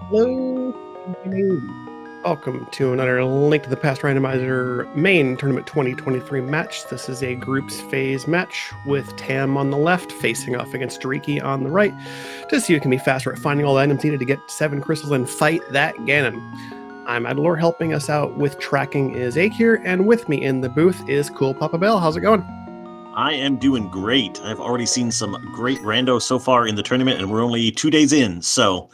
Hello, welcome to another Link to the Past Randomizer main tournament 2023 match. This is a groups phase match with Tam on the left facing off against Drieky on the right to see who can be faster at finding all the items needed to get 7 crystals and fight that Ganon. I'm Adalor. Helping us out with tracking is Ake here, and with me in the booth is Cool Papa Bell. How's it going? I am doing great. I've already seen some great randos so far in the tournament, and we're only 2 days in, so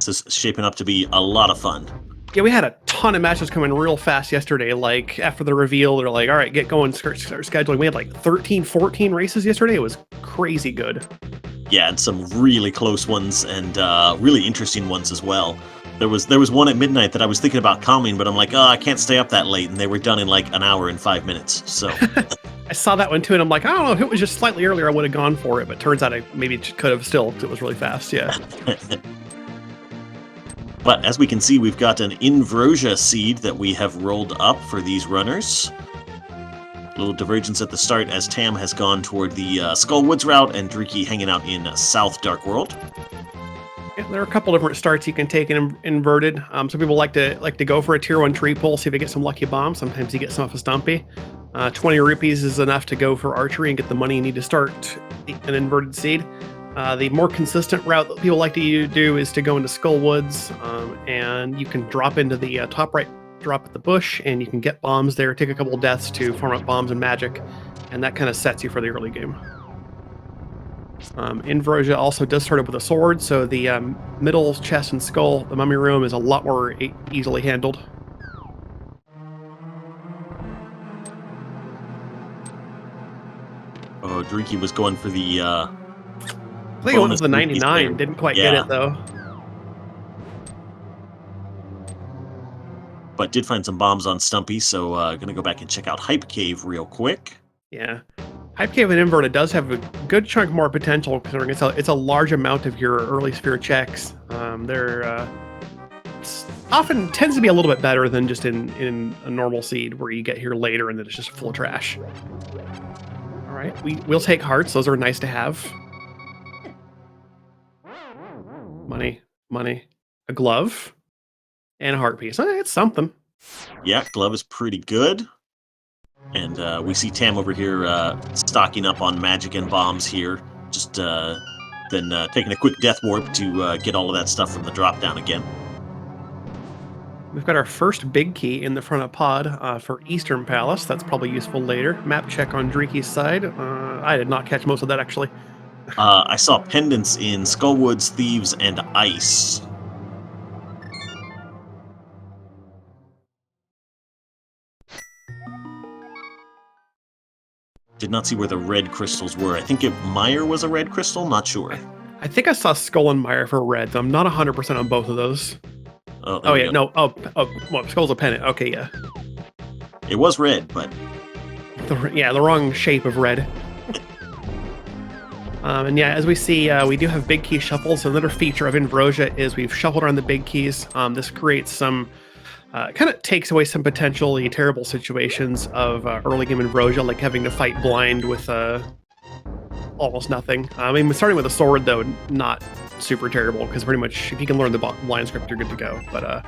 this is shaping up to be a lot of fun. Yeah, we had a ton of matches coming real fast yesterday. Like, after the reveal, they're like, all right, get going, start scheduling. We had like 13, 14 races yesterday. It was crazy good. Yeah, and some really close ones and really interesting ones as well. There was one at midnight that I was thinking about calling, but I'm like, oh, I can't stay up that late, and they were done in like an hour and 5 minutes, so... I saw that one too, and I'm like, I don't know, if it was just slightly earlier, I would have gone for it, but turns out I maybe could have still, because it was really fast, yeah. But as we can see, we've got an Invrosia seed that we have rolled up for these runners. A little divergence at the start as Tam has gone toward the Skullwoods route and Drieky hanging out in South Dark World. Yeah, there are a couple different starts you can take in inverted. Some people like to go for a tier 1 tree pull, see if they get some lucky bombs. Sometimes you get some off a Stumpy. 20 rupees is enough to go for archery and get the money you need to start an inverted seed. The more consistent route that people like to do is to go into Skullwoods, and you can drop into the top right, drop at the bush, and you can get bombs there, take a couple of deaths to farm up bombs and magic, and that kind of sets you for the early game. Invrosia also does start up with a sword, so the middle chest and skull, the mummy room, is a lot more easily handled. Oh, Drieky was going for the I think it went for the 99, didn't quite get it though. But did find some bombs on Stumpy, so gonna go back and check out Hype Cave real quick. Yeah. Hype Cave and Inverted does have a good chunk more potential, considering it's a large amount of your early sphere checks. They're often tends to be a little bit better than just in a normal seed, where you get here later and then it's just full of trash. All right, we'll take hearts. Those are nice to have. Money, a glove, and a heart piece. It's something. Yeah, glove is pretty good. And we see Tam over here stocking up on magic and bombs here. Just then taking a quick death warp to get all of that stuff from the drop down again. We've got our first big key in the front of pod for Eastern Palace. That's probably useful later. Map check on Drieky's side. I did not catch most of that, actually. I saw pendants in Skullwoods, Thieves, and Ice. Did not see where the red crystals were. I think Mire was a red crystal, not sure. I think I saw Skull and Mire for red. I'm not 100% on both of those. Oh yeah, no. Well, Skull's a pennant. Okay, yeah. It was red, but... the wrong shape of red. And yeah, as we see, we do have big key shuffles. So another feature of Invrosia is we've shuffled around the big keys. This creates some... kind of takes away some potentially terrible situations of early game Invrosia, like having to fight blind with almost nothing. I mean, starting with a sword, though, not super terrible, because pretty much if you can learn the blind script, you're good to go. But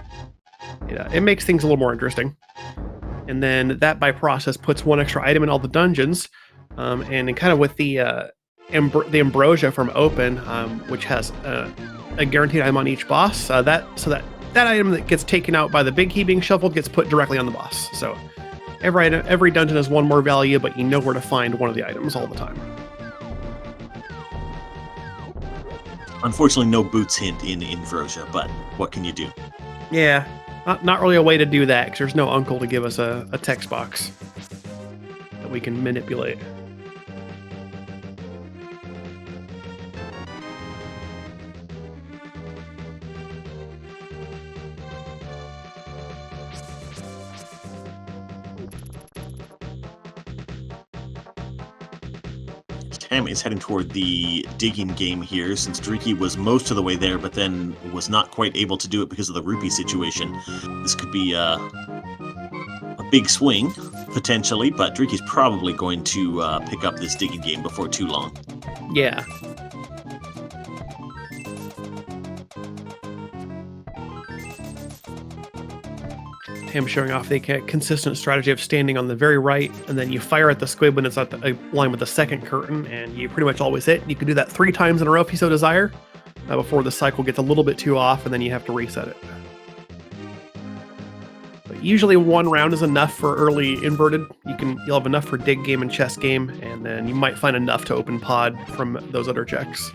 it makes things a little more interesting. And then that, by process, puts one extra item in all the dungeons. And kind of with the Ambrosia from Open, which has a guaranteed item on each boss, that item that gets taken out by the big key being shuffled gets put directly on the boss. So every dungeon has one more value, but you know where to find one of the items all the time. Unfortunately, no boots hint in Invrosia, but what can you do? Yeah, not really a way to do that, because there's no uncle to give us a text box that we can manipulate. Tam is heading toward the digging game here, since Drieky was most of the way there, but then was not quite able to do it because of the rupee situation. This could be a big swing, potentially, but Drieky's probably going to pick up this digging game before too long. Yeah. Him showing off the consistent strategy of standing on the very right, and then you fire at the squid when it's at the line with the second curtain, and you pretty much always hit. You can do that 3 times in a row if you so desire, before the cycle gets a little bit too off, and then you have to reset it. But usually 1 round is enough for early inverted. You'll have enough for dig game and chess game, and then you might find enough to open pod from those other checks.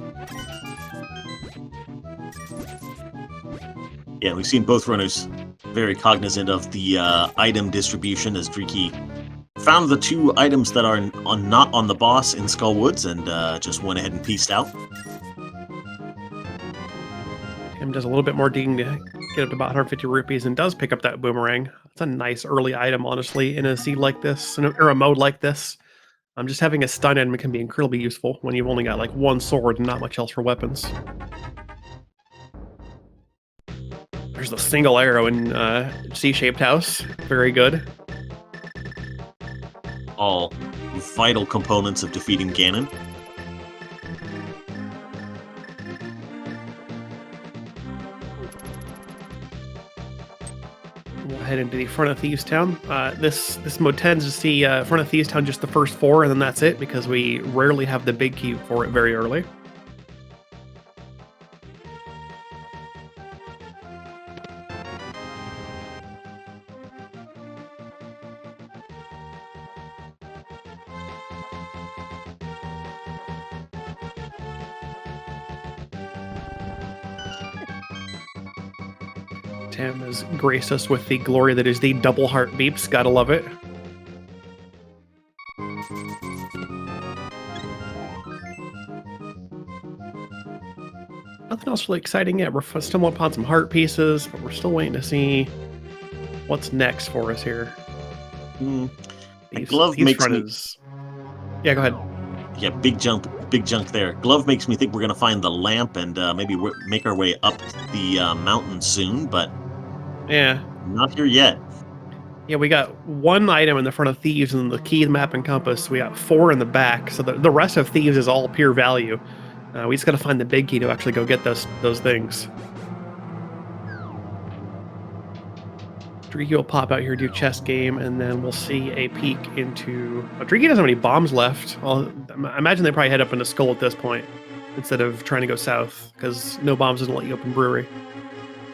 Yeah, we've seen both runners very cognizant of the item distribution, as Drieky found the 2 items that are not on the boss in Skull Woods and just went ahead and pieced out. Him does a little bit more digging to get up to about 150 rupees and does pick up that boomerang. It's a nice early item, honestly, in a seed like this, or a mode like this. Just having a stun item can be incredibly useful when you've only got like 1 sword and not much else for weapons. There's the single arrow in C-shaped house. Very good. All vital components of defeating Ganon. We'll head into the front of Thieves Town. This mode tends to see front of Thieves Town just the first 4, and then that's it, because we rarely have the big key for it very early. Tam has graced us with the glory that is the double heart beeps. Gotta love it. Nothing else really exciting yet. We're still upon some heart pieces, but we're still waiting to see what's next for us here. Glove makes me... Yeah, go ahead. Yeah, big jump there. Glove makes me think we're going to find the lamp and maybe make our way up the mountain soon, but yeah, not here yet. Yeah, we got 1 item in the front of Thieves and the key, the map, and compass. We got 4 in the back, so the rest of Thieves is all pure value. We just got to find the big key to actually go get those things. Drieky will pop out here, do chess game, and then we'll see a peek into... Drieky doesn't have any bombs left. I imagine they probably head up into Skull at this point, instead of trying to go south, because no bombs doesn't let you open Brewery.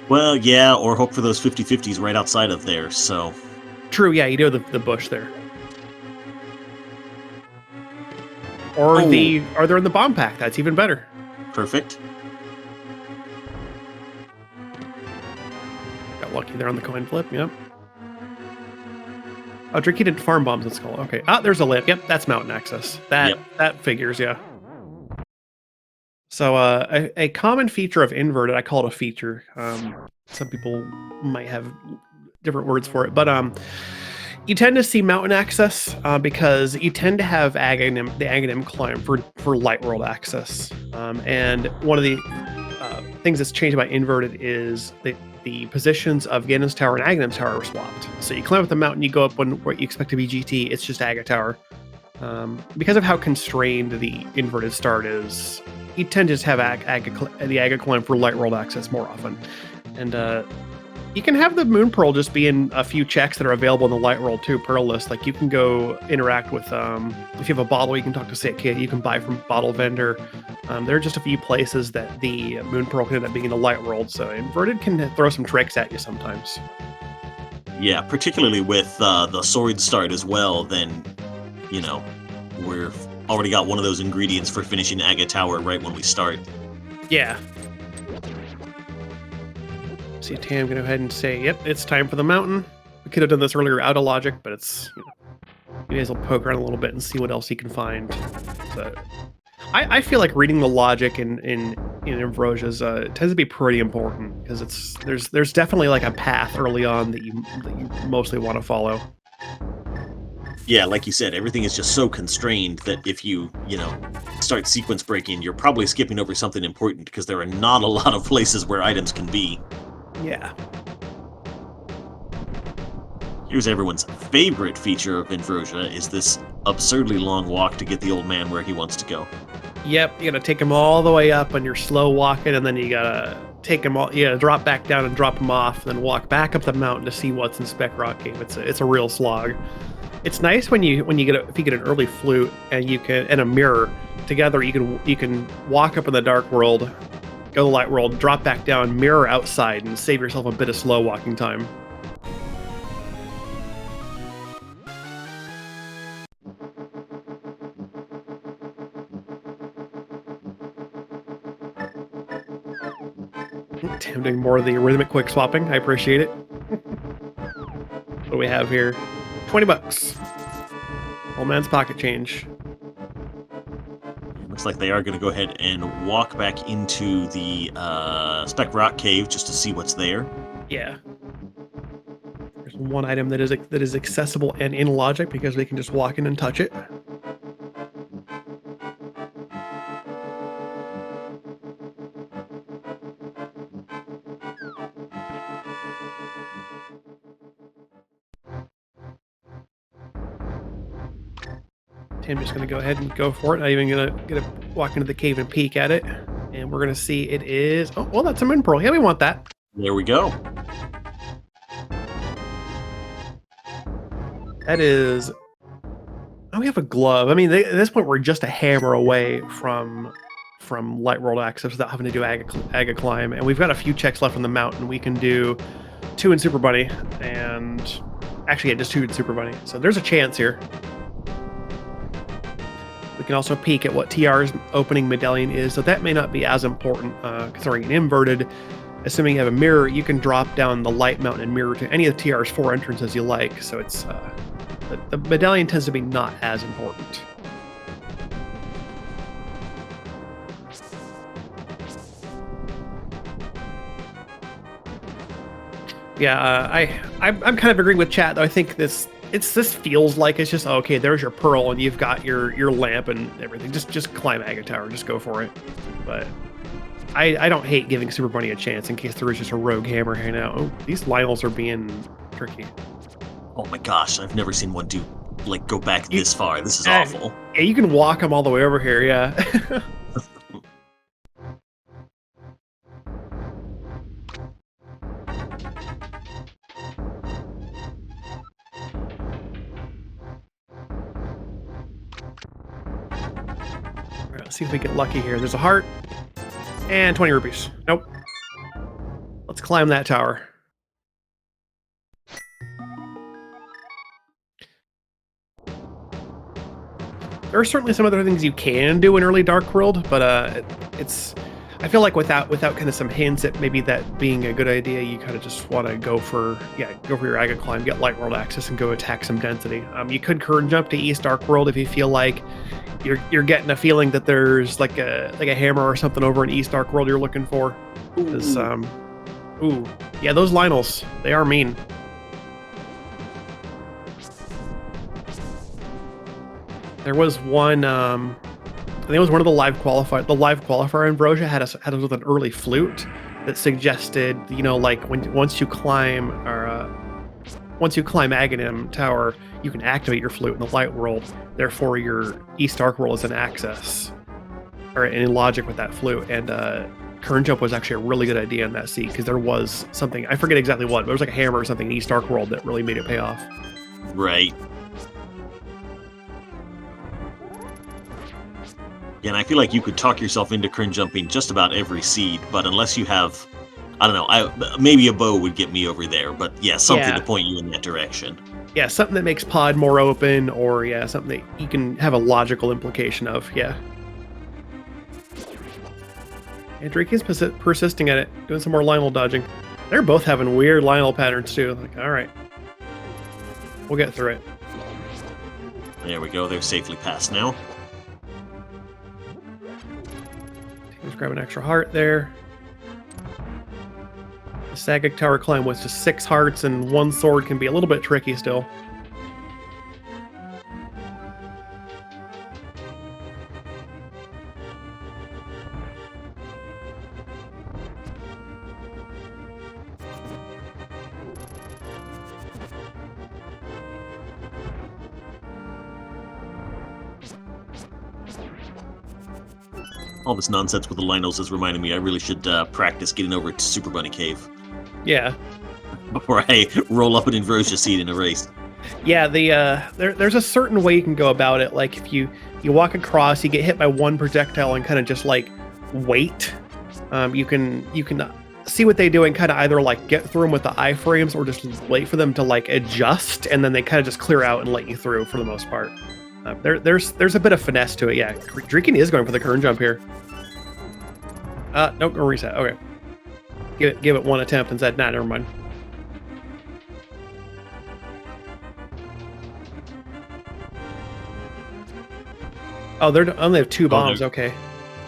Well, yeah, or hope for those 50-50s right outside of there, so... True, yeah, you do have the bush there. Or they're in the bomb pack, that's even better. Perfect. Got lucky there on the coin flip, yep. Oh, Drieky did farm bombs in Skull. Okay. There's a lamp. Yep, that's mountain access. That figures, yeah. So a common feature of inverted, I call it a feature. Some people might have different words for it, but you tend to see mountain access because you tend to have the Agahnim climb for light world access. And one of the things that's changed about inverted is the positions of Ganon's Tower and Agahnim's Tower are swapped. So you climb up the mountain, you go up what you expect to be GT, it's just Aga Tower. Because of how constrained the inverted start is, you tend to just have the Aga climb for light world access more often. And you can have the Moon Pearl just be in a few checks that are available in the light world too, Pearl list. Like you can go interact with, if you have a bottle, you can talk to say kid, you can buy from bottle vendor. There are just a few places that the Moon Pearl can end up being in the light world, so inverted can throw some tricks at you sometimes. Yeah, particularly with the sword start as well, then, we've already got one of those ingredients for finishing Aga Tower right when we start. Yeah. See Tam go ahead and say, yep, it's time for the mountain. We could have done this earlier out of logic, but it's, you guys will poke around a little bit and see what else you can find. So, I feel like reading the logic in Ambrosia's tends to be pretty important, because there's definitely like a path early on that you mostly want to follow. Yeah, like you said, everything is just so constrained that if you start sequence breaking, you're probably skipping over something important, because there are not a lot of places where items can be. Yeah. Here's everyone's favorite feature of Ambrosia, is this absurdly long walk to get the old man where he wants to go. Yep, you gotta take him all the way up and you're slow walking, and then you gotta take them all, yeah, drop back down and drop them off, then walk back up the mountain to see what's in Spec Rock Cave. It's a real slog. It's nice when you get if you get an early flute and a mirror together. You can walk up in the dark world, go to the light world, drop back down, mirror outside, and save yourself a bit of slow walking time. I'm doing more of the rhythmic quick swapping. I appreciate it. What do we have here? 20 bucks. Old man's pocket change. Looks like they are going to go ahead and walk back into the Spec Rock Cave just to see what's there. Yeah. There's one item that is accessible and in logic because we can just walk in and touch it. I'm just going to go ahead and go for it. Not even going to walk into the cave and peek at it. And we're going to see it is... Oh, well, that's a moon pearl. Yeah, we want that. There we go. That is... Oh, we have a glove. I mean, at this point, we're just a hammer away from Light World access without having to do Aga Climb. And we've got a few checks left on the mountain. We can do 2 in Super Bunny. And... Actually, yeah, just 2 in Super Bunny. So there's a chance here. We can also peek at what TR's opening medallion is, so that may not be as important, considering an inverted. Assuming you have a mirror, you can drop down the light mountain and mirror to any of the TR's 4 entrances you like, so it's the medallion tends to be not as important. Yeah, I'm kind of agreeing with chat, though. I think this feels like it's just, okay, there's your pearl and you've got your lamp and everything. Just climb Aga Tower, just go for it. But I don't hate giving Super Bunny a chance in case there is just a rogue hammer hanging out. Oh, these Lionels are being tricky. Oh my gosh, I've never seen one go back this far. This is awful. Yeah, you can walk them all the way over here, yeah. Let's see if we get lucky here. There's a heart and 20 rupees. Nope. Let's climb that tower. There are certainly some other things you can do in early Dark World, but I feel like without kind of some hints at maybe that being a good idea, you kind of just want to go for your Aga Climb, get Light World access, and go attack some density. You could current jump to East Dark World if you feel like you're getting a feeling that there's like a hammer or something over in East Dark World you're looking for. Because, yeah, those Lionels, they are mean. There was one, I think it was one of the live qualifier. The live qualifier Ambrosia had us with an early flute that suggested, like once you climb Agahnim Tower, you can activate your flute in the Light World. Therefore, your East Dark World is in access, or in logic with that flute. And current jump was actually a really good idea in that seat because there was something, I forget exactly what, but it was like a hammer or something in East Dark World that really made it pay off. Right. Yeah, and I feel like you could talk yourself into cringe jumping just about every seed, but unless you have, I don't know, maybe a bow would get me over there, but yeah, something to point you in that direction. Yeah, something that makes pod more open, or yeah, something that you can have a logical implication of, yeah. And Drieky is persisting at it, doing some more Lionel dodging. They're both having weird Lionel patterns too. Like, all right, we'll get through it. There we go, they're safely past now. Let's grab an extra heart there. The Sagak Tower climb was just 6 hearts and 1 sword can be a little bit tricky still. All this nonsense with the Lionels is reminding me I really should practice getting over to Super Bunny Cave Yeah. before I roll up an Inversia seed in a race. Yeah, there's a certain way you can go about it. Like if you walk across, you get hit by one projectile and kind of just like wait. You can see what they do and kind of either like get through them with the iframes or just wait for them to like adjust, and then they kind of just clear out and let you through for the most part. There's a bit of finesse to it. Yeah, Drieky is going for the current jump here. Nope, go reset. Okay, give it one attempt and said, nah, never mind. Oh, they only have 2 bombs. Okay.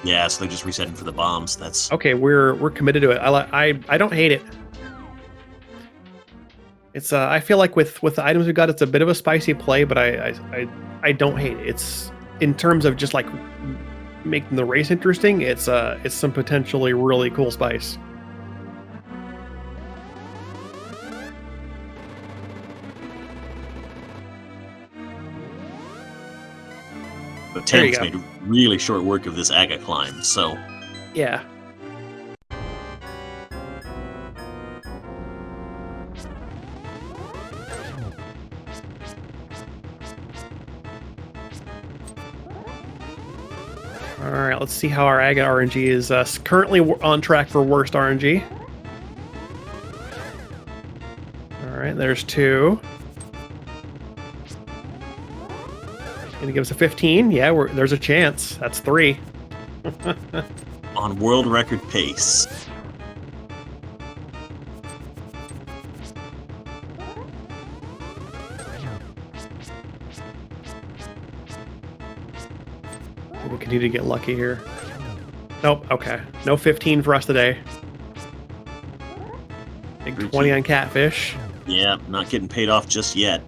Yeah, so they're just resetting for the bombs. That's Okay. We're committed to it. I don't hate it. It's I feel like with the items we got, it's a bit of a spicy play, but I don't hate it. It's in terms of just like making the race interesting. It's some potentially really cool spice. But There you Tam's go. made really short work of this Aga climb, so Yeah. All right, let's see how our Aga RNG is currently on track for worst RNG. All right, there's 2. Gonna give us a 15. Yeah, there's a chance. That's 3. on world record pace. We'll continue to get lucky here. Nope, okay. No 15 for us today. Big 20 on catfish. Yeah, not getting paid off just yet.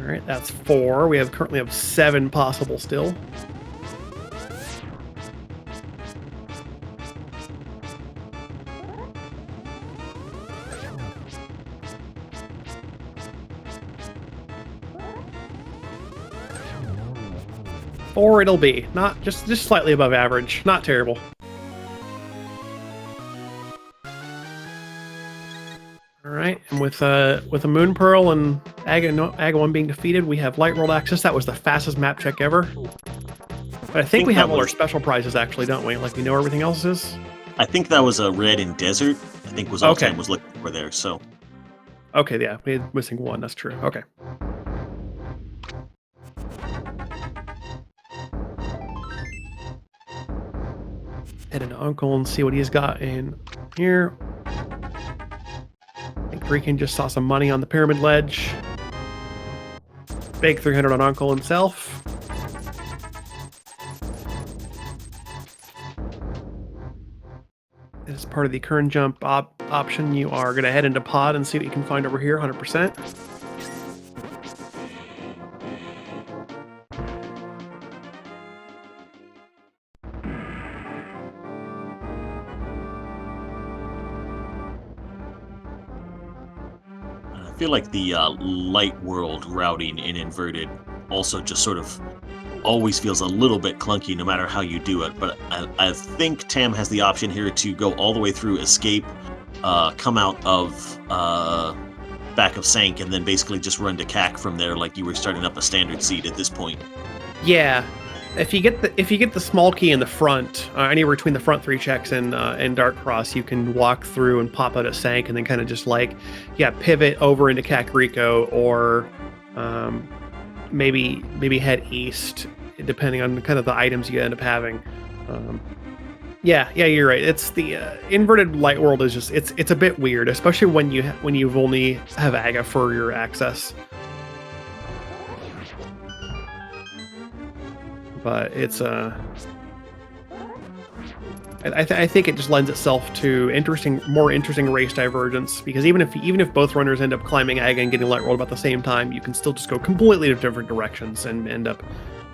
All right, that's 4. We currently have 7 possible still. Or it'll be not just slightly above average, not terrible. All right, and with a Moon Pearl and Aga 1 being defeated, we have Light World access. That was the fastest map check ever. But I think we have all our special prizes actually, don't we? Like we know everything else is. I think that was a red in desert. I think was all Tam was looking for there. So. Okay, yeah, we're missing 1. That's true. Okay. Head into Uncle and see what he's got in here. I think Drieky just saw some money on the pyramid ledge. Big 300 on Uncle himself. As part of the current jump option, you are going to head into pod and see what you can find over here, 100%. I feel like the light world routing in inverted also just sort of always feels a little bit clunky no matter how you do it, but I think Tam has the option here to go all the way through escape, come out of back of Sank, and then basically just run to CAC from there like you were starting up a standard seed at this point. Yeah. If you get the small key in the front, anywhere between the front 3 checks and Dark Cross, you can walk through and pop out of Sank, and then kind of just like, pivot over into Kakariko, or maybe head east, depending on kind of the items you end up having. Yeah, you're right. It's the inverted light world is just it's a bit weird, especially when you've only have Aga for your access. But it's I think it just lends itself to more interesting race divergence, because even if both runners end up climbing Aga and getting light rolled about the same time, you can still just go completely different directions and end up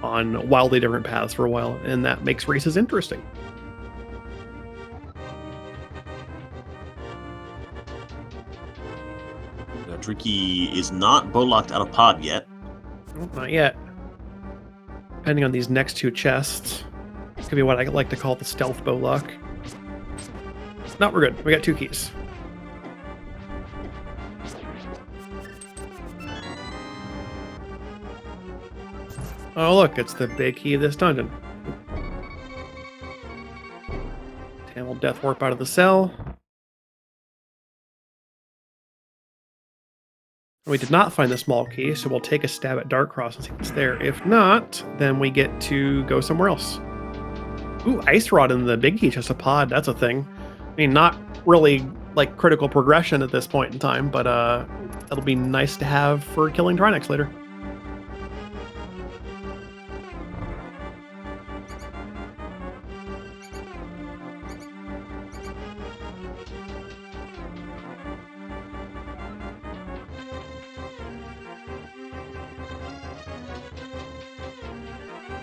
on wildly different paths for a while, and that makes races interesting. Drieky is not bow locked out of pod yet. Oh, not yet. Depending on these next two chests. Could be what I like to call the stealth bow luck. No, we're good. We got 2 keys. Oh, look, it's the big key of this dungeon. Tam will death warp out of the cell. We did not find the small key, so we'll take a stab at Darkcross and see what's there. If not, then we get to go somewhere else. Ooh, Ice Rod in the big key chest of pod. That's a thing. I mean, not really like critical progression at this point in time, but that'll be nice to have for killing Trinex later.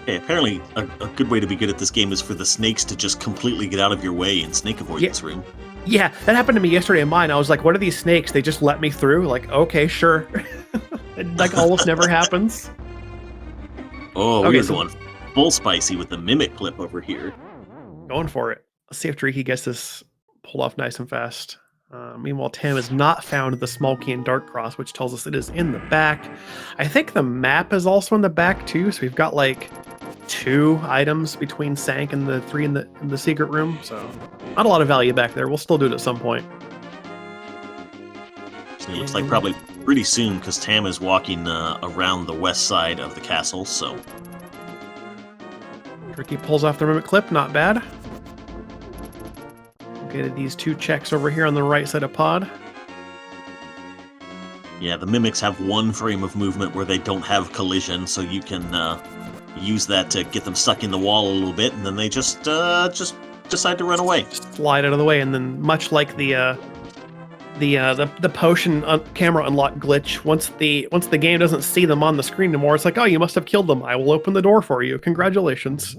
Okay, apparently a good way to be good at this game is for the snakes to just completely get out of your way in snake avoidance room. Yeah, that happened to me yesterday in mine. I was like, what are these snakes? They just let me through. Like, okay, sure. It, like, almost never happens. Oh, Okay, we're so- going full spicy with the mimic clip over here. Going for it. Let's see if Drieky gets this pulled off nice and fast. Meanwhile, Tam has not found the small key in Darkcross, which tells us it is in the back. I think the map is also in the back too, so we've got like 2 items between Sank and the 3 in the secret room, so not a lot of value back there. We'll still do it at some point. So it looks like probably pretty soon, because Tam is walking around the west side of the castle, so... Drieky pulls off the mimic clip, not bad. We'll get these 2 checks over here on the right side of pod. Yeah, the mimics have 1 frame of movement where they don't have collision, so you can use that to get them stuck in the wall a little bit, and then they just decide to run away. Slide out of the way, and then much like the potion camera unlock glitch, once the game doesn't see them on the screen anymore, it's like, oh, you must have killed them. I will open the door for you. Congratulations.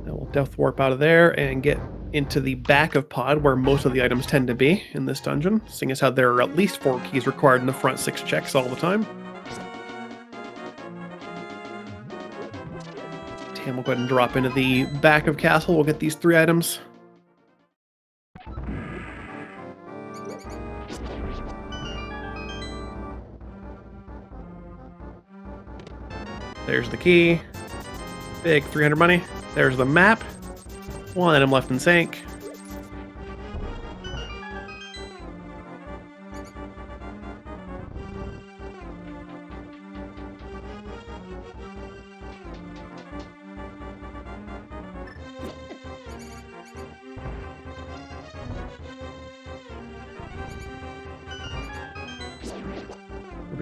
Now we'll death warp out of there and get into the back of pod where most of the items tend to be in this dungeon, seeing as how there are at least 4 keys required in the front 6 checks all the time. And we'll go ahead and drop into the back of castle. We'll get these 3 items. There's the key. Big 300 money. There's the map. 1 item left in Sank.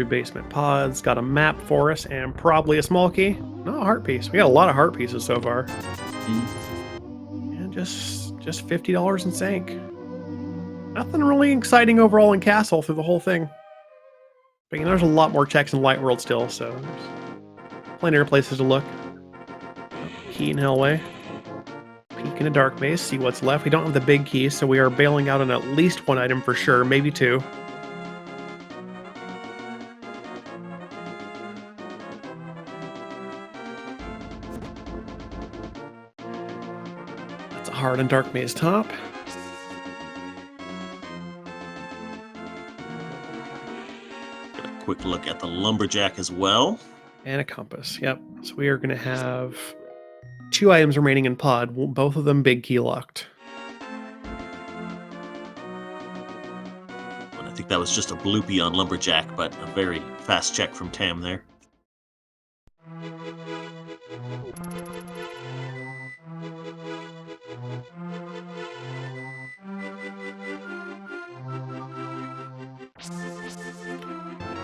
Basement pods, got a map for us, and probably a small key. No, a heart piece. We got a lot of heart pieces so far. And just $50 in Sank. Nothing really exciting overall in Castle through the whole thing. But you know, there's a lot more checks in Light World still, so there's plenty of places to look. Key in Hellway. Peek in a dark maze, see what's left. We don't have the big key, so we are bailing out on at least 1 item for sure, maybe 2. Hard and dark maze top. Get a quick look at the lumberjack as well. And a compass. Yep. So we are going to have 2 items remaining in pod, both of them big key locked. And I think that was just a bloopy on lumberjack, but a very fast check from Tam there.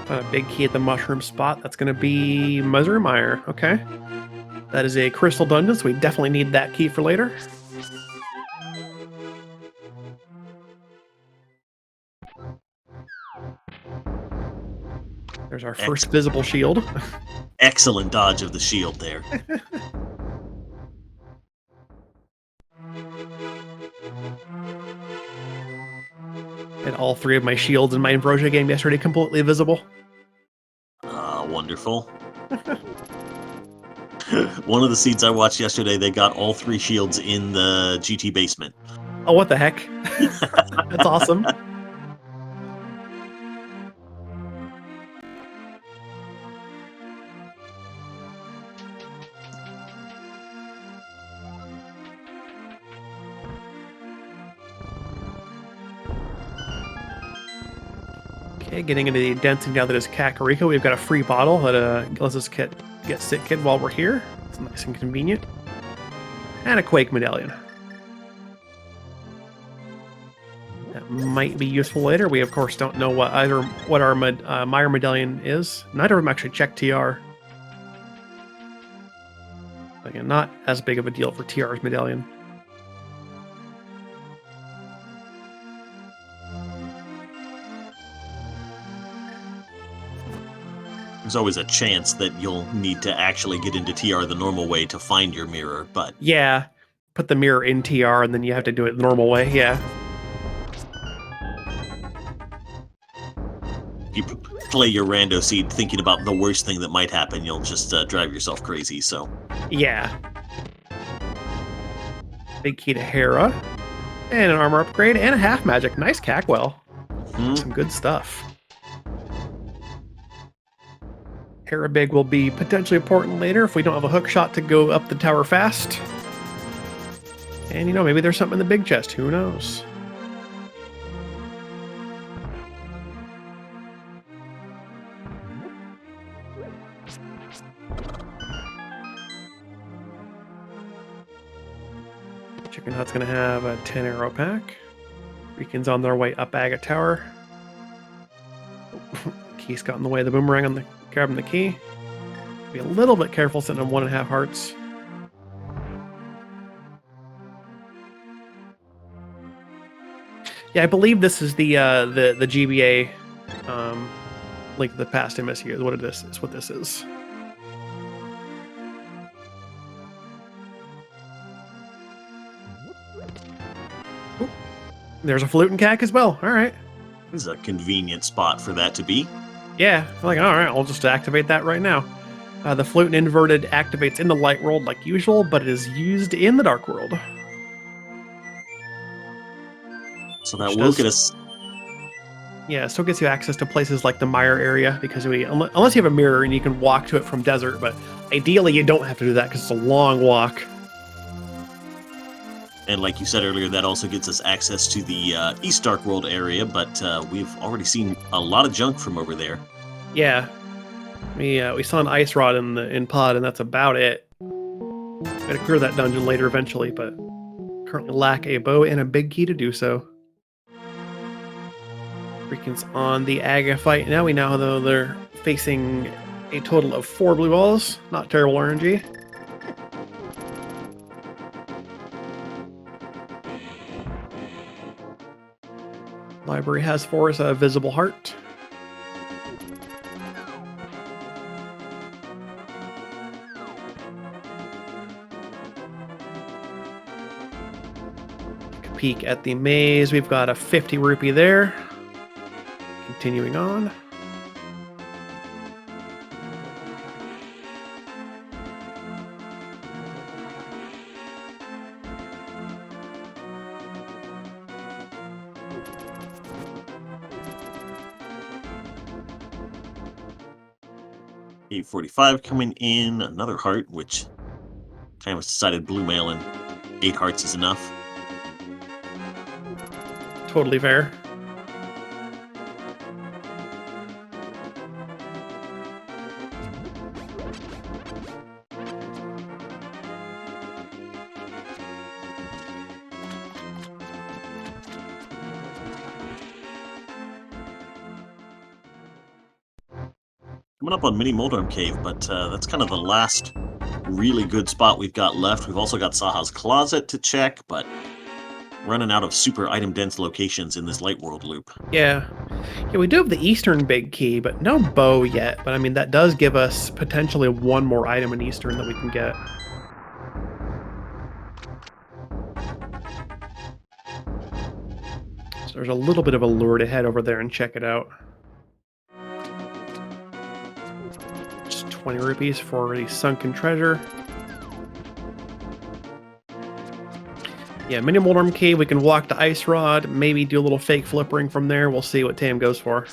A big key at the mushroom spot. That's going to be Mushroom-Mire. Okay. That is a crystal dungeon, so we definitely need that key for later. There's our first visible shield. Excellent dodge of the shield there. all 3 of my shields in my Ambrosia game yesterday completely visible. Wonderful. One of the seeds I watched yesterday, they got all 3 shields in the GT basement. Oh, what the heck? That's awesome. Okay, getting into the density now that is Kakariko. We've got a free bottle that lets us get Sick Kid while we're here. It's nice and convenient. And a Quake medallion. That might be useful later. We, of course, don't know what our Meyer medallion is. Neither of them actually checked TR. Again, not as big of a deal for TR's medallion. There's always a chance that you'll need to actually get into TR the normal way to find your mirror, but... Yeah, put the mirror in TR and then you have to do it the normal way, yeah. If you play your rando seed thinking about the worst thing that might happen, you'll just drive yourself crazy, so... Yeah. Big key to Hera. And an armor upgrade and a half magic. Nice Cackwell. Some good stuff. Hera Big will be potentially important later if we don't have a hook shot to go up the tower fast. And, you know, maybe there's something in the big chest. Who knows? Chicken Hut's going to have a 10 arrow pack. Beacon's on their way up Agate Tower. Key's got in the way of the boomerang on the grabbing the key. Be a little bit careful sitting on 1.5 hearts. Yeah, I believe this is the GBA Link to the Past MS here. What it is what this is. Ooh, there's a flute and cack as well. All right. This is a convenient spot for that to be. Yeah, I'm like, all right, I'll just activate that right now. The flute and inverted activates in the light world like usual, but it is used in the dark world. So that will get us... Yeah, still gets you access to places like the Mire area, because unless you have a mirror and you can walk to it from desert, but ideally you don't have to do that because it's a long walk. And like you said earlier, that also gets us access to the East Dark World area, but we've already seen a lot of junk from over there. Yeah. We saw an ice rod in Pod, and that's about it. Gotta clear that dungeon later eventually, but currently lack a bow and a big key to do so. Freakin's on the Aga fight now. We now know they're facing a total of 4 blue balls. Not terrible RNG. Library has for us a visible heart. Take a peek at the maze. We've got a 50 rupee there. Continuing on. $8.45 coming in, another heart, which kind of decided blue mail and 8 hearts is enough. Totally fair. Coming up on Mini Moldorm Cave, but that's kind of the last really good spot we've got left. We've also got Saha's Closet to check, but running out of super item-dense locations in this Light World loop. Yeah, we do have the Eastern big key, but no bow yet. But I mean, that does give us potentially 1 more item in Eastern that we can get. So there's a little bit of a lure to head over there and check it out. Just 20 rupees for the sunken treasure. Yeah, Mini Moldorm Cave, we can walk to Ice Rod, maybe do a little fake flippering from there. We'll see what Tam goes for.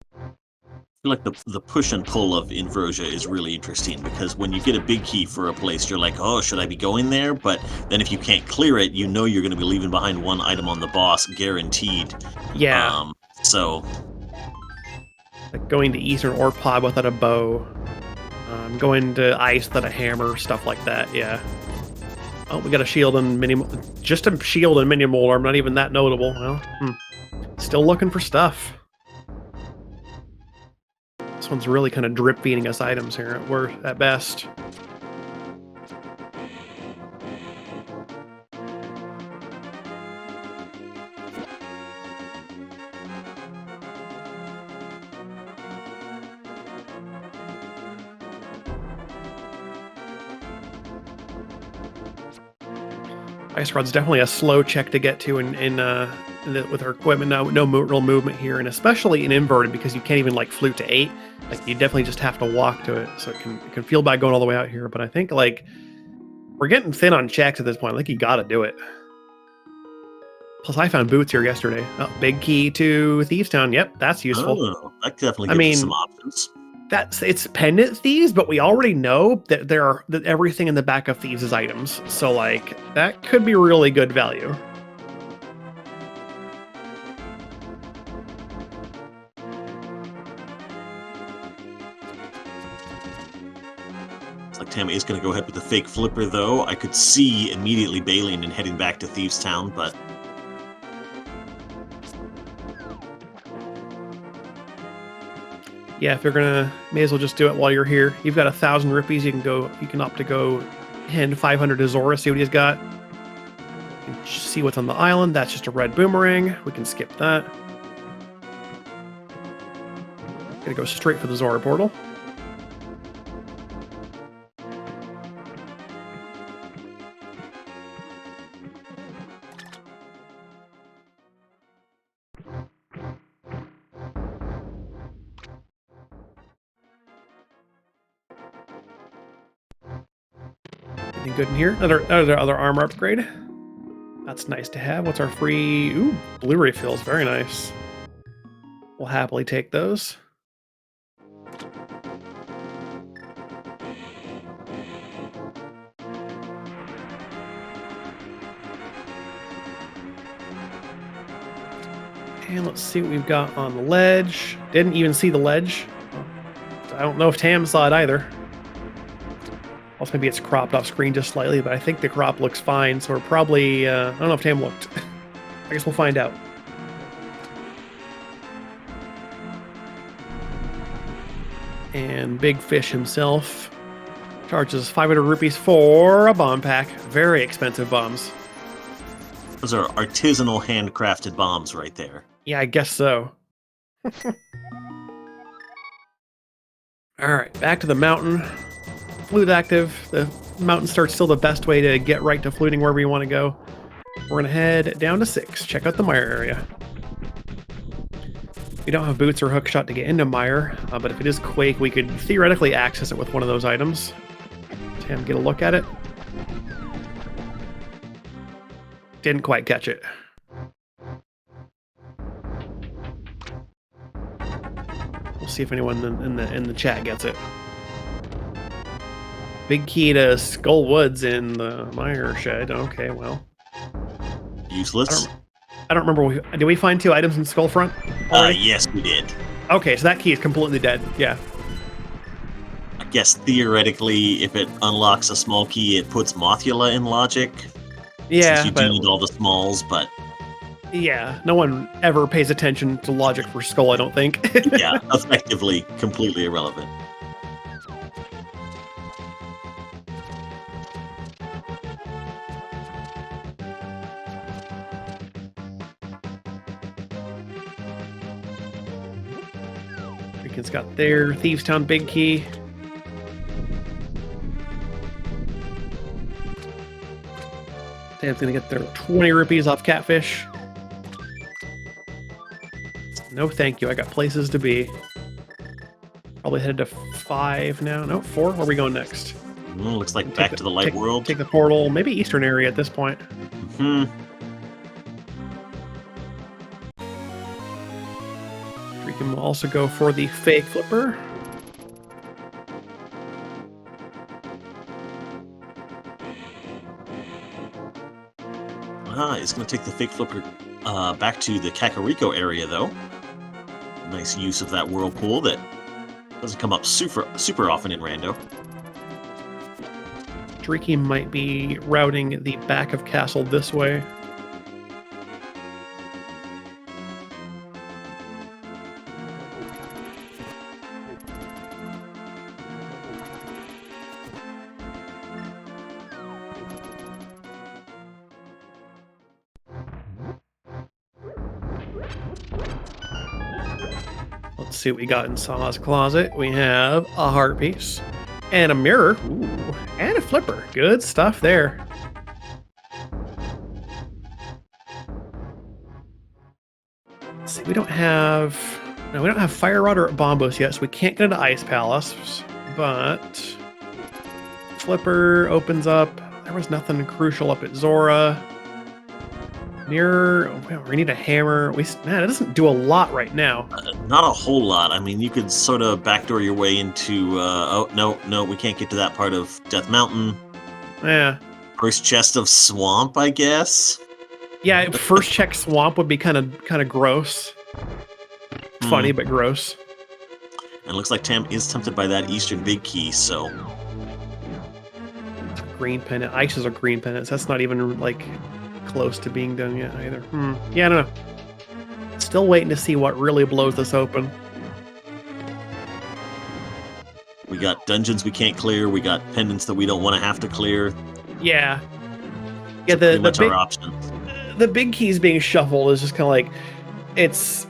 I feel like the push and pull of Inversia is really interesting, because when you get a big key for a place, you're like, oh, should I be going there? But then if you can't clear it, you know you're going to be leaving behind one item on the boss, guaranteed. Yeah. So... Like going to Eastern Ore Pod without a bow. Going to Ice without a hammer, stuff like that, yeah. Oh, we got a shield and just a shield and Mini Moldorm, not even that notable. Well, still looking for stuff. This one's really kind of drip feeding us items here. We're at best. Ice Rod's definitely a slow check to get to with our equipment. No real movement here, and especially in inverted, because you can't even like flute to 8. Like you definitely just have to walk to it, so it can feel bad going all the way out here. But I think like we're getting thin on checks at this point. I think you got to do it. Plus, I found boots here yesterday. Oh, big key to Thieves Town. Yep, that's useful. Oh, that definitely gives us some options. It's pendant thieves, but we already know that that everything in the back of thieves is items. So like that could be really good value. It's like Tam is going to go ahead with the fake flipper, though. I could see immediately bailing and heading back to Thieves Town, but yeah, if you're gonna, may as well just do it while you're here. You've got 1,000 rupees. You can opt to go hand 500 to Zora, see what he's got. You can see what's on the island. That's just a red boomerang. We can skip that. Gonna go straight for the Zora portal. Anything good in here? Other armor upgrade. That's nice to have. What's our free? Ooh, blue refills. Very nice. We'll happily take those. And let's see what we've got on the ledge. Didn't even see the ledge. I don't know if Tam saw it either. Also, maybe it's cropped off screen just slightly, but I think the crop looks fine, so we're probably... I don't know if Tam looked. I guess we'll find out. And Big Fish himself charges 500 rupees for a bomb pack. Very expensive bombs. Those are artisanal handcrafted bombs right there. Yeah, I guess so. Alright, back to the mountain. Flute active. The mountain start's still the best way to get right to fluting wherever you want to go. We're going to head down to 6. Check out the mire area. We don't have boots or hookshot to get into mire, but if it is Quake, we could theoretically access it with one of those items. Tam, get a look at it. Didn't quite catch it. We'll see if anyone in the chat gets it. Big key to Skull Woods in the mire shed. Okay, well. Useless. I don't remember. Did we find 2 items in Skullfront? Yes, we did. Okay, so that key is completely dead. Yeah. I guess theoretically, if it unlocks a small key, it puts Mothula in logic. Yeah, since you do need all the smalls, but yeah, no one ever pays attention to logic for Skull, I don't think. yeah, effectively, completely irrelevant. It's got their Thieves Town big key. Sam's gonna get their 20 rupees off catfish. No, thank you. I got places to be. Probably headed to 5 now. No, 4. Where are we going next? Looks like back to the light world. Take the portal. Maybe Eastern area at this point. Hmm. We can also go for the fake flipper. It's going to take the fake flipper back to the Kakariko area, though. Nice use of that whirlpool that doesn't come up super often in Rando. Drieky might be routing the back of castle this way. Let's see what we got in Saw's closet. We have a heart piece and a mirror. Ooh, and a flipper. Good stuff there. Let's see, we don't have Fire Rod or Bombos yet, so we can't get into Ice Palace. But flipper opens up. There was nothing crucial up at Zora. Mirror. Oh, we need a hammer. Man, it doesn't do a lot right now. Not a whole lot. I mean, you could sort of backdoor your way into. Oh no, we can't get to that part of Death Mountain. Yeah. First chest of Swamp, I guess. Yeah, first check Swamp would be kind of gross. Funny but gross. And it looks like Tam is tempted by that Eastern Big Key, so. Green pennant. Ice is a green pennant. So that's not even like close to being done yet either. Yeah, I don't know. Still waiting to see what really blows this open. We got dungeons we can't clear. We got pendants that we don't want to have to clear. Yeah. Yeah, pretty much our options. The big keys being shuffled is just kind of like it's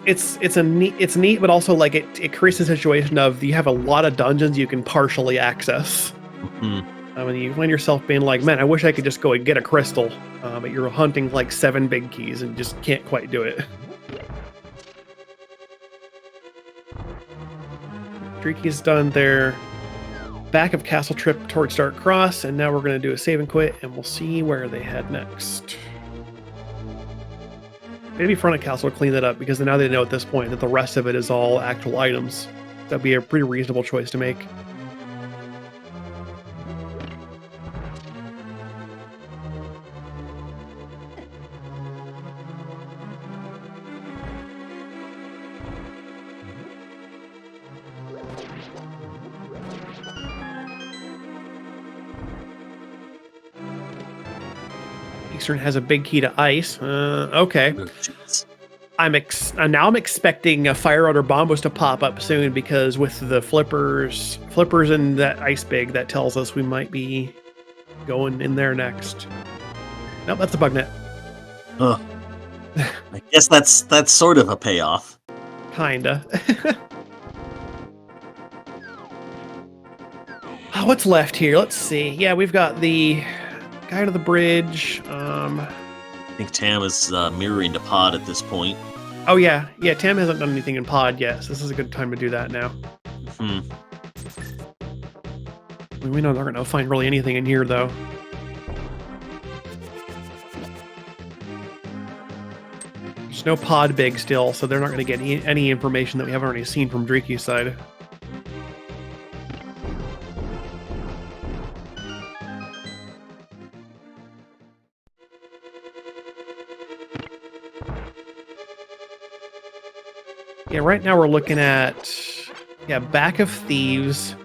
neat, but also like it creates a situation of you have a lot of dungeons you can partially access. I mean, you find yourself being like, man, I wish I could just go and get a crystal, but you're hunting like 7 big keys and just can't quite do it. Drieky's done their back of castle trip towards Dark Cross, and now we're going to do a save and quit, and we'll see where they head next. Maybe front of castle to clean that up, because now they know at this point that the rest of it is all actual items. That'd be a pretty reasonable choice to make. Eastern has a big key to ice. Okay. Now I'm expecting a Fire Rod or Bombos to pop up soon, because with the flippers and that ice big, that tells us we might be going in there next. Nope, that's a bug net. Huh. I guess that's sort of a payoff. Kinda. What's left here? Let's see. Yeah, we've got the guy to the bridge. I think Tam is mirroring the pod at this point. Oh yeah, Tam hasn't done anything in pod yet, so this is a good time to do that now. I mean, we know they're gonna find really anything in here, though. There's no pod big still, so they're not gonna get any information that we haven't already seen from Drieky's side. Yeah, right now we're looking at, back of Thieves,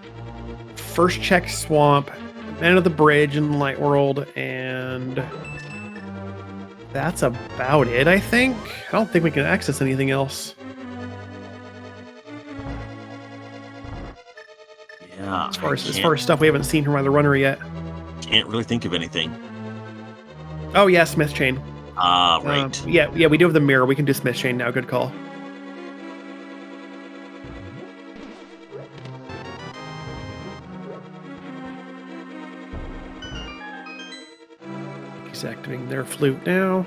first check Swamp, end of the bridge in the Light World, and that's about it, I think. I don't think we can access anything else. Yeah. As far as stuff we haven't seen from either runner yet. Can't really think of anything. Oh yeah, Smith Chain. Ah, right. Yeah, we do have the mirror. We can do Smith Chain now. Good call. He's activating their flute now.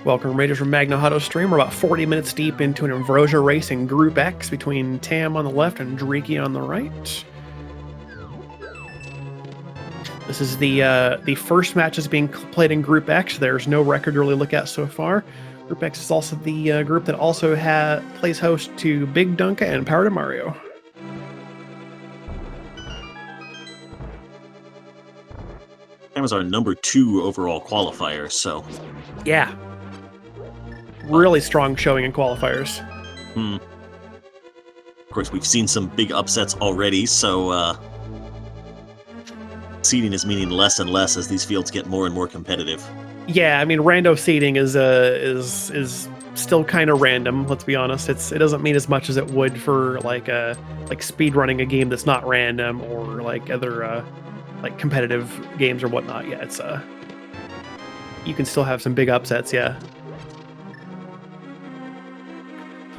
Welcome, Raiders from Magna Hotto stream. We're about 40 minutes deep into an Ambrosia race in Group X between Tam on the left and Drieky on the right. This is the first match that's being played in Group X. There's no record to really look at so far. Group X is also the group that also plays host to Big Dunka and Power to Mario. Tam was our number 2 overall qualifier, so... Yeah. Really strong showing in qualifiers. Of course, we've seen some big upsets already, so seeding is meaning less and less as these fields get more and more competitive. Yeah, I mean, rando seeding is still kind of random. Let's be honest. It doesn't mean as much as it would for like speed running a game that's not random, or like other like competitive games or whatnot. Yeah, it's you can still have some big upsets. Yeah.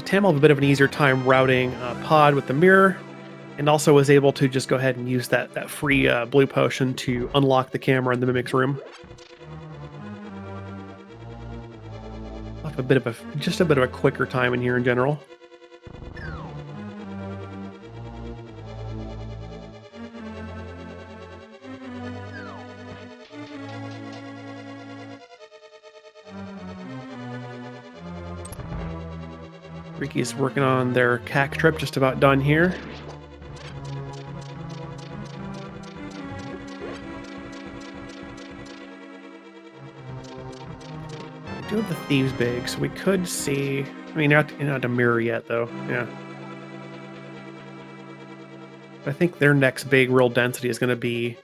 Tam will have a bit of an easier time routing Pod with the mirror, and also was able to just go ahead and use that free blue potion to unlock the camera in the Mimic's room. I'll have just a bit of a quicker time in here in general. Ricky's working on their CAC trip, just about done here. We do have the Thieves Big, so we could see... I mean, not a mirror yet, though. Yeah. But I think their next big real density is going to be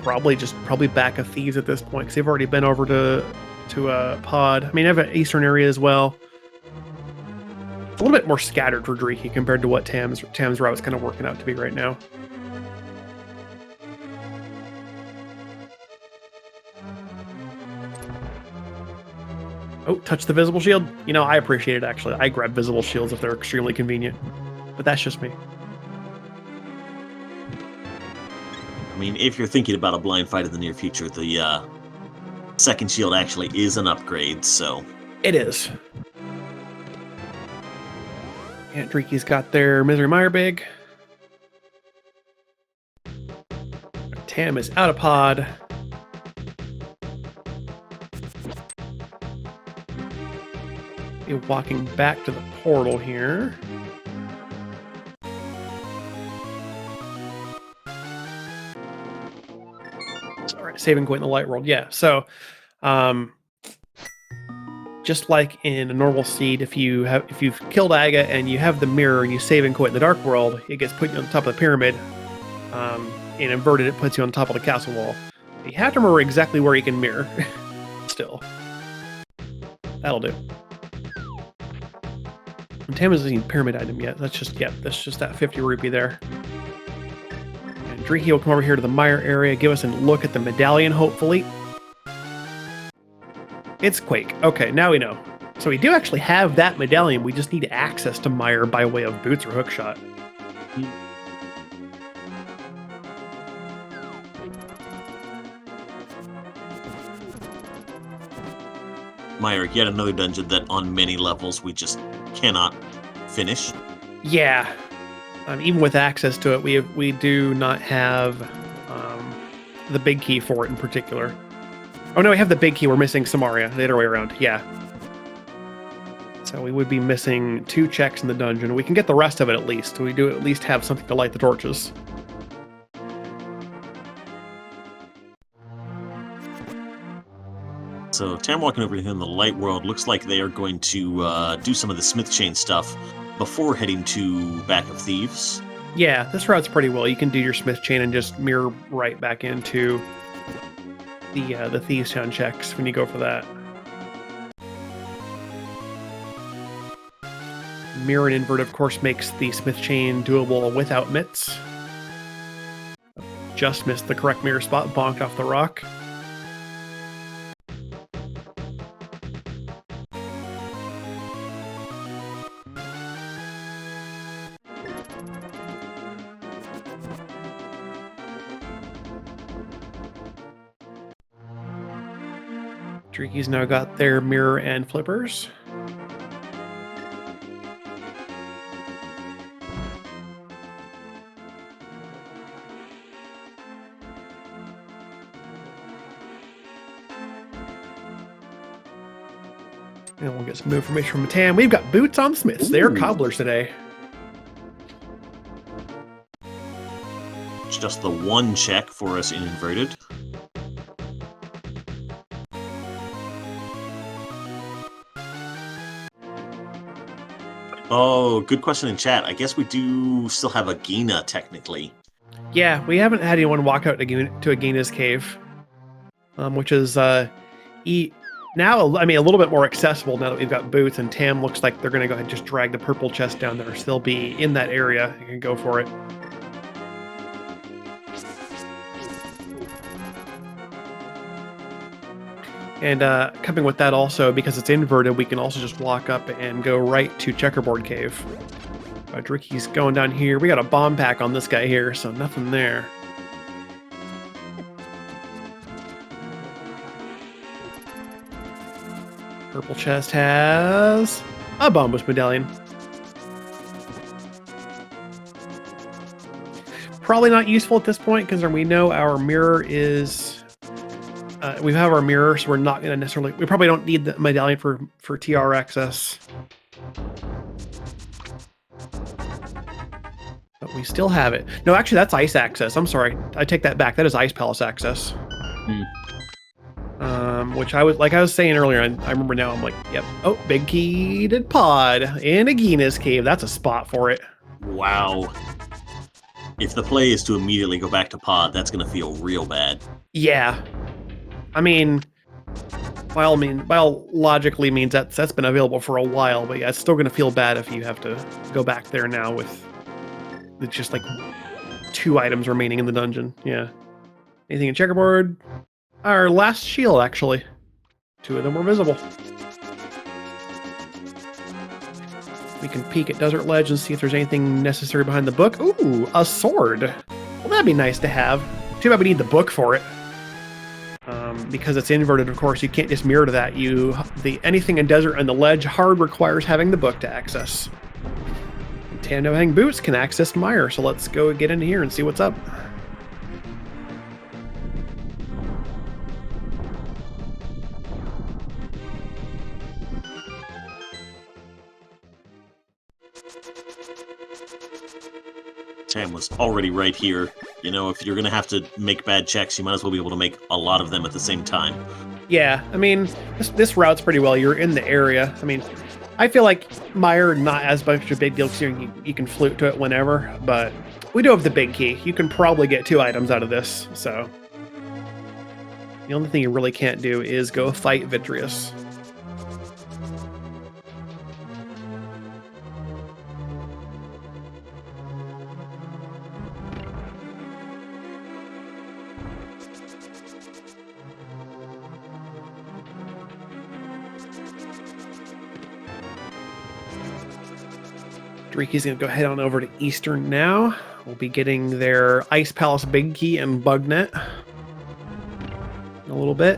probably back of Thieves at this point, because they've already been over to Pod. I mean, I have an Eastern area as well. It's a little bit more scattered for Drieky compared to what Tam's route is kind of working out to be right now. Oh, touch the visible shield. You know, I appreciate it, actually. I grab visible shields if they're extremely convenient. But that's just me. I mean, if you're thinking about a blind fight in the near future, the second shield actually is an upgrade, so... It is. Yeah, Drieky's got their Misery Mire Big. Tam is out of Pod. Be walking back to the portal here. Alright, saving point in the light world. Yeah, so just like in a normal seed, if you've killed Aga and you have the mirror and you save and quit in the dark world, it gets put you on top of the pyramid. And inverted, it puts you on top of the castle wall. You have to remember exactly where you can mirror. Still, that'll do. And Tam hasn't seen pyramid item yet. That's just that 50 rupee there. And Drieky will come over here to the mire area, give us a look at the medallion, hopefully. It's Quake. Okay, now we know. So we do actually have that medallion. We just need access to Mire by way of boots or hookshot. Mire, yet another dungeon that on many levels we just cannot finish. Yeah. Even with access to it, we do not have the big key for it in particular. Oh no, we have the big key. We're missing Samaria. The other way around. Yeah. So we would be missing 2 checks in the dungeon. We can get the rest of it at least. We do at least have something to light the torches. So Tam walking over here in the light world, looks like they are going to do some of the smith chain stuff before heading to Back of Thieves. Yeah, this route's pretty well. You can do your smith chain and just mirror right back into the Thieves Town checks when you go for that. Mirror and invert, of course, makes the smith chain doable without mitts. Just missed the correct mirror spot, bonked off the rock. Drieky's now got their mirror and flippers. And we'll get some new information from Tam. We've got boots on smiths. They're cobblers today. It's just the one check for us in inverted. Oh, good question in chat. I guess we do still have a Gina, technically. Yeah, we haven't had anyone walk out to Agahna's cave, which is now, I mean, a little bit more accessible now that we've got boots, and Tam looks like they're going to go ahead and just drag the purple chest down there, so they'll be in that area. You can go for it. And coming with that also, because it's inverted, we can also just walk up and go right to Checkerboard Cave. Drieky's going down here. We got a bomb pack on this guy here, so nothing there. Purple chest has a Bombus medallion. Probably not useful at this point because we know our mirror is... we have our mirror, so we're not going to necessarily... We probably don't need the medallion for TR access. But we still have it. No, actually, that's ice access. I'm sorry. I take that back. That is Ice Palace access. Which I was saying earlier, and I remember now, I'm like, yep. Oh, big keyed pod in Agahna's cave. That's a spot for it. Wow. If the play is to immediately go back to pod, that's going to feel real bad. Yeah. I mean, biologically means that's been available for a while, but yeah, it's still going to feel bad if you have to go back there now with just like 2 items remaining in the dungeon. Yeah. Anything in Checkerboard? Our last shield, actually. 2 of them were visible. We can peek at Desert Ledge and see if there's anything necessary behind the book. Ooh, a sword. Well, that'd be nice to have. Too bad we need the book for it. Because it's inverted, of course, you can't just mirror to that. Anything in Desert and the Ledge hard requires having the book to access. Tando Hang Boots can access Mire, so let's go get in here and see what's up. Tam was already right here. You know, if you're going to have to make bad checks, you might as well be able to make a lot of them at the same time. Yeah, I mean, this route's pretty well. You're in the area. I mean, I feel like Mire, not as much a big deal because you can flute to it whenever, but we do have the big key. You can probably get 2 items out of this, so. The only thing you really can't do is go fight Vitreous. Drieky's going to go head on over to Eastern now. We'll be getting their Ice Palace Big Key and Bugnet in a little bit.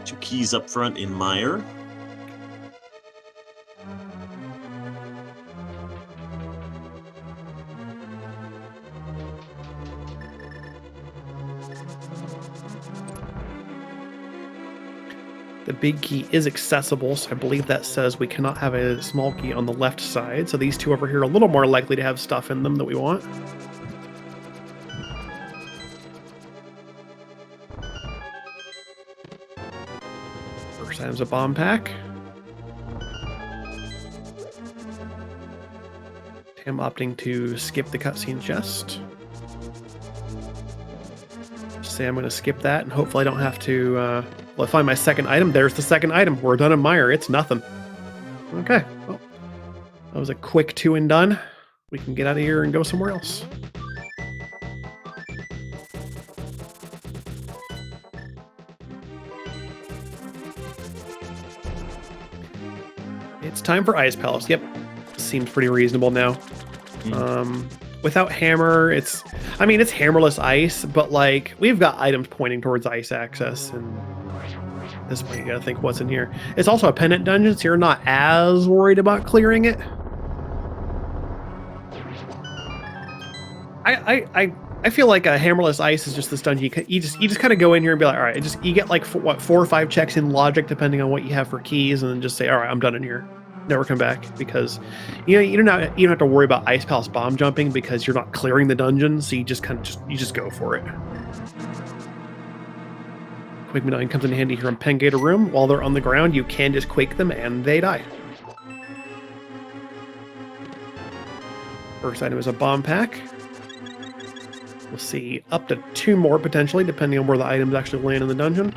Two keys up front in Mire. The big key is accessible, so I believe that says we cannot have a small key on the left side. So these 2 over here are a little more likely to have stuff in them that we want. First item's a bomb pack. I'm opting to skip the cutscene chest. say I'm going to skip that, and hopefully I don't have to... well, I find my second item. There's the second item. We're done in Mire. It's nothing. Okay. Well, that was a quick 2 and done. We can get out of here and go somewhere else. It's time for Ice Palace. Yep. Seems pretty reasonable now. Without hammer, it's hammerless ice, but like we've got items pointing towards ice access, and at this point you gotta think what's in here. It's also a pendant dungeon, so you're not as worried about clearing it. I feel like a hammerless ice is just this dungeon. You just kind of go in here and be like, all right, you get like 4 or 5 checks in logic depending on what you have for keys, and then just say, all right, I'm done in here. Never come back, because you don't have to worry about Ice Palace bomb jumping because you're not clearing the dungeon, so you just go for it. Quake Medallion comes in handy here on Pengator Room. While they're on the ground, you can just quake them and they die. First item is a bomb pack. We'll see up to 2 more potentially, depending on where the items actually land in the dungeon.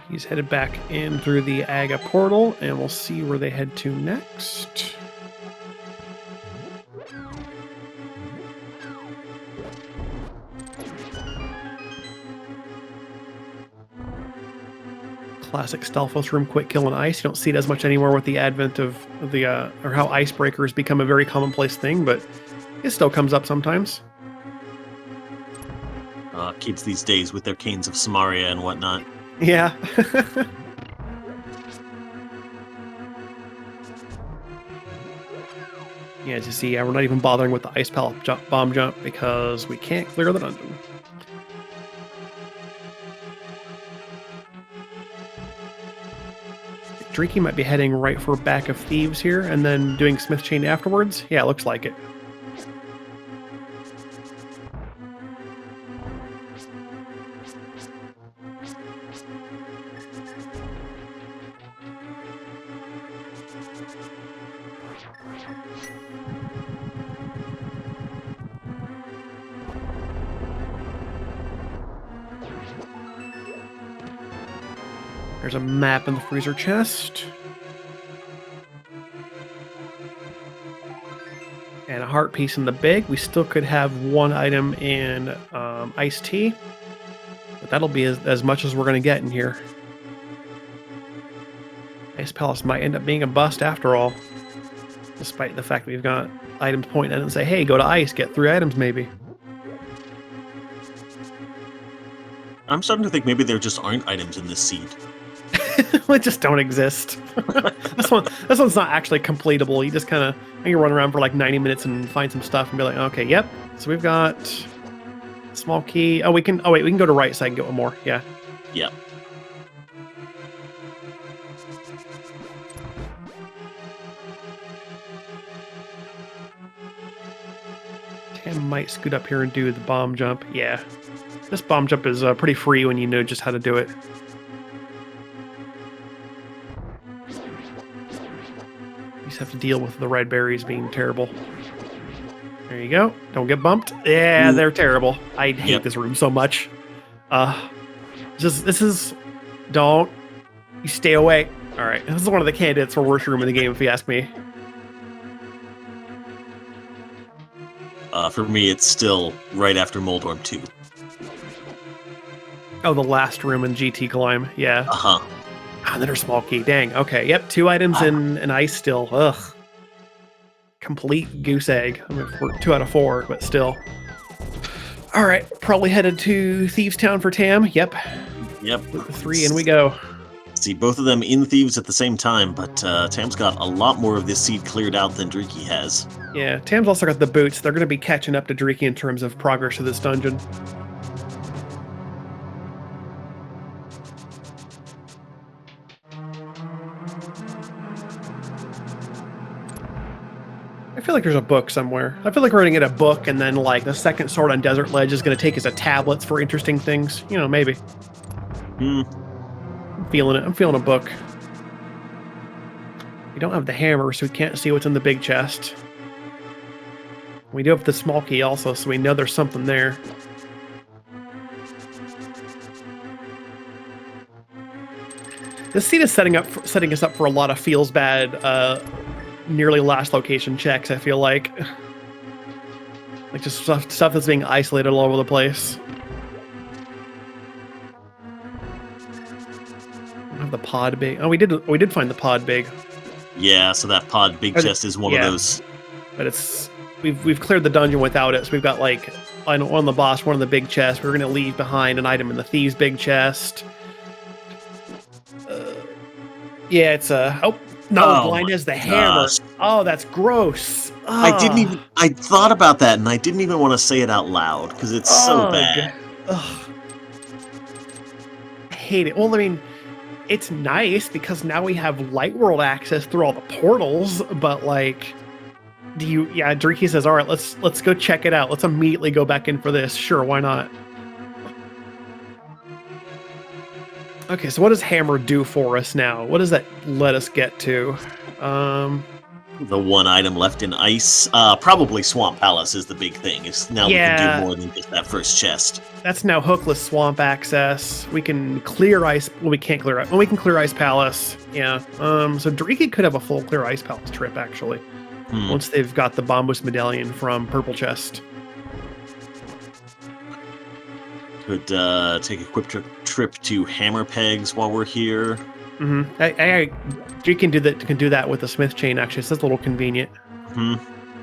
He's headed back in through the Aga portal, and we'll see where they head to next. Classic Stalfos room, quick kill and ice. You don't see it as much anymore with the advent of the or how icebreakers become a very commonplace thing, but it still comes up sometimes. Kids these days with their canes of Samaria and whatnot. Yeah. Yeah, as you see, we're not even bothering with the Ice Palace bomb jump because we can't clear the dungeon. Drieky might be heading right for Back of Thieves here and then doing Smith Chain afterwards. Yeah, it looks like it. There's a map in the freezer chest. And a heart piece in the big. We still could have 1 item in iced tea. But that'll be as much as we're going to get in here. Ice Palace might end up being a bust after all. Despite the fact that we've got items pointing at it and say, hey, go to ice, get 3 items maybe. I'm starting to think maybe there just aren't items in this seed. It just don't exist. This one's not actually completable. You just kind of run around for like 90 minutes and find some stuff and be like, okay, yep. So we've got small key. Oh, we can go to right side and get 1 more. Yeah. Yep. Tam might scoot up here and do the bomb jump. Yeah. This bomb jump is pretty free when you know just how to do it. You just have to deal with the red berries being terrible. There you go. Don't get bumped. Yeah, they're terrible. I hate this room so much. Don't. You stay away. All right. This is one of the candidates for worst room in the game, if you ask me. For me, it's still right after Moldorm 2. Oh, the last room in GT Climb. Yeah. Uh-huh. Ah, then her small key. Dang. Okay. Yep. 2 items in ice still. Ugh. Complete goose egg. I mean, we're 2 out of 4, but still. All right. Probably headed to Thieves Town for Tam. Yep. Yep. With the 3, and we go. See, both of them in Thieves at the same time, but Tam's got a lot more of this seed cleared out than Drieky has. Yeah. Tam's also got the boots. They're going to be catching up to Drieky in terms of progress to this dungeon. I feel like there's a book somewhere. I feel like we're gonna get a book, and then like the second sword on Desert Ledge is gonna take us a tablets for interesting things. You know, maybe. Hmm. I'm feeling it. I'm feeling a book. We don't have the hammer, so we can't see what's in the big chest. We do have the small key also, so we know there's something there. This scene is setting us up for a lot of feels bad, nearly last location checks. I feel like just stuff that's being isolated all over the place. I don't have the pod big. Oh, we did find the pod big. Yeah, so that pod big chest is one of those. But it's we've cleared the dungeon without it. So we've got like on the boss, one of the big chests. We're gonna leave behind an item in the thieves' big chest. Yeah, it's blind as the hammer. Oh, that's gross. I thought about that and I didn't even want to say it out loud because it's so bad. Ugh. I hate it. Well, I mean, it's nice because now we have light world access through all the portals, but like Drieky says, all right, let's go check it out. Let's immediately go back in for this. Sure, why not? Okay, so what does hammer do for us now? What does that let us get to? The one item left in ice, probably Swamp Palace is the big thing. It's now we can do more than just that first chest. That's now hookless swamp access. We can clear ice. Well, we can't clear ice. Well, we can clear Ice Palace. Yeah. So Drieky could have a full clear Ice Palace trip actually. Once they've got the Bombus medallion from Purple Chest. Could take a quick trip to Hammer Pegs while we're here. You can do that with the Smith chain. Actually, so that's a little convenient.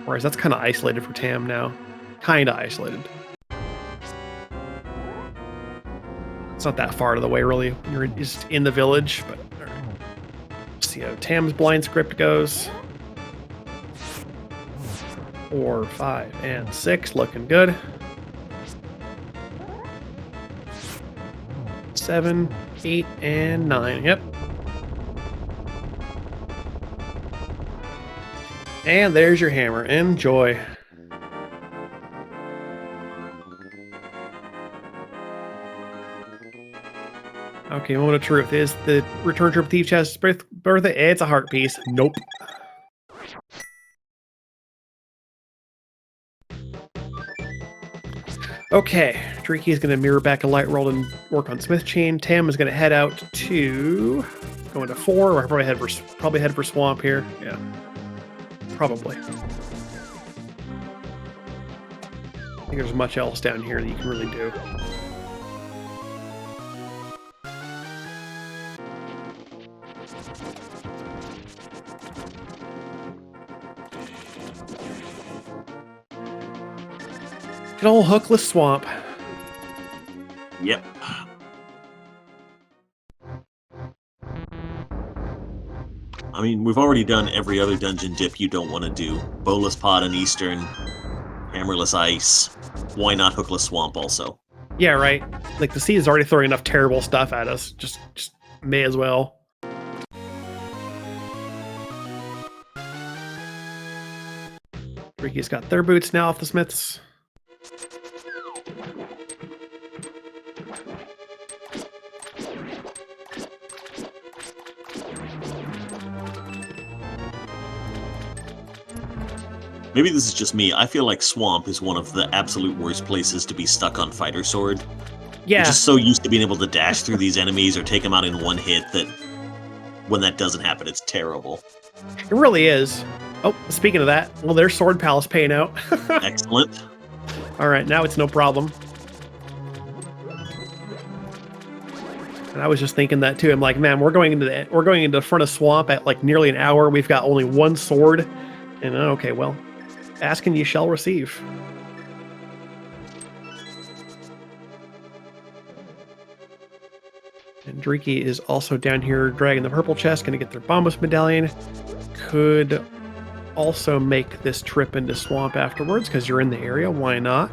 Whereas that's kind of isolated for Tam now. Kind of isolated. It's not that far out of the way, really. You're just in the village. But let's see how Tam's blind script goes. 4, 5, and 6, looking good. 7, 8, and 9. Yep. And there's your hammer. Enjoy. Okay, moment of truth. Is the return trip thief chest birthday? It's a heart piece. Nope. Okay, Drieky is going to mirror back a light roll and work on Smith Chain. Tam is going to head out to go into 4. Or probably head for Swamp here. Yeah, probably. I think there's much else down here that you can really do. Good old hookless swamp. Yep. I mean, we've already done every other dungeon dip you don't want to do. Bolus Pod and Eastern, Hammerless Ice. Why not hookless swamp also? Yeah, right. Like the sea is already throwing enough terrible stuff at us. Just may as well. Ricky's got their boots now off the Smiths. Maybe this is just me. I feel like Swamp is one of the absolute worst places to be stuck on Fighter Sword. Yeah. You're just so used to being able to dash through these enemies or take them out in one hit that when that doesn't happen, it's terrible. It really is. Oh, speaking of that, well, there's Sword Palace paying out. Excellent. All right, now it's no problem. And I was just thinking that too. I'm like, man, we're going into the front of Swamp at like nearly an hour. We've got only one sword, and okay, well, ask and you shall receive. And Drieky is also down here dragging the purple chest, going to get their Bombus medallion. Could also make this trip into Swamp afterwards because you're in the area. Why not?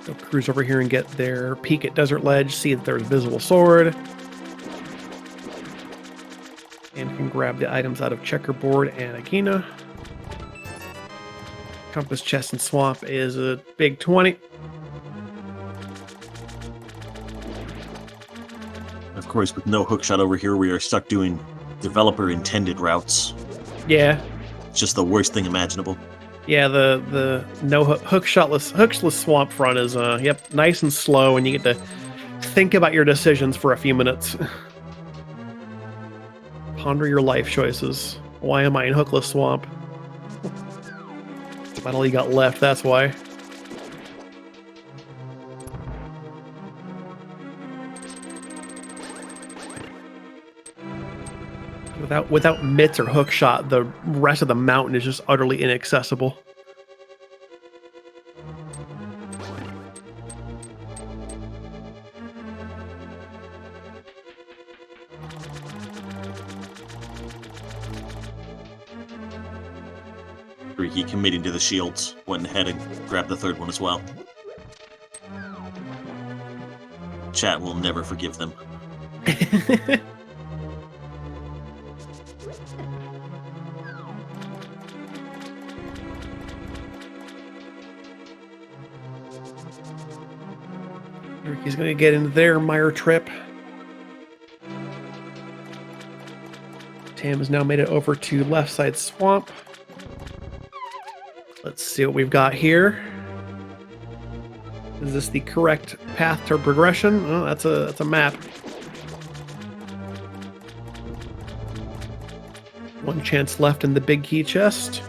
They'll cruise over here and get their peek at Desert Ledge, see that there's a visible sword. And can grab the items out of Checkerboard and Agahnim. Compass, Chest, and Swamp is a big 20. Of course, with no hookshot over here, we are stuck doing developer-intended routes. Yeah. It's just the worst thing imaginable. Yeah, the no hookless swamp front is yep, nice and slow, and you get to think about your decisions for a few minutes. Ponder your life choices. Why am I in hookless swamp? That's about all you got left, that's why. Without mitts or hookshot, the rest of the mountain is just utterly inaccessible. Drieky committing to the shields, went ahead and grabbed the third one as well. Chat will never forgive them. He's going to get into their mire trip. Tam has now made it over to left side swamp. Let's see what we've got here. Is this the correct path to progression? Oh, that's a map. One chance left in the big key chest.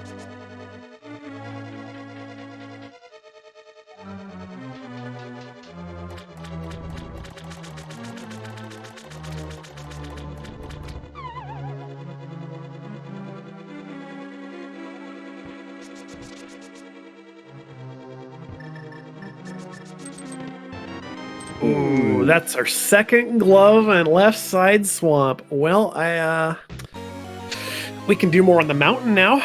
Ooh, that's our second glove and left side swamp. Well, we can do more on the mountain now.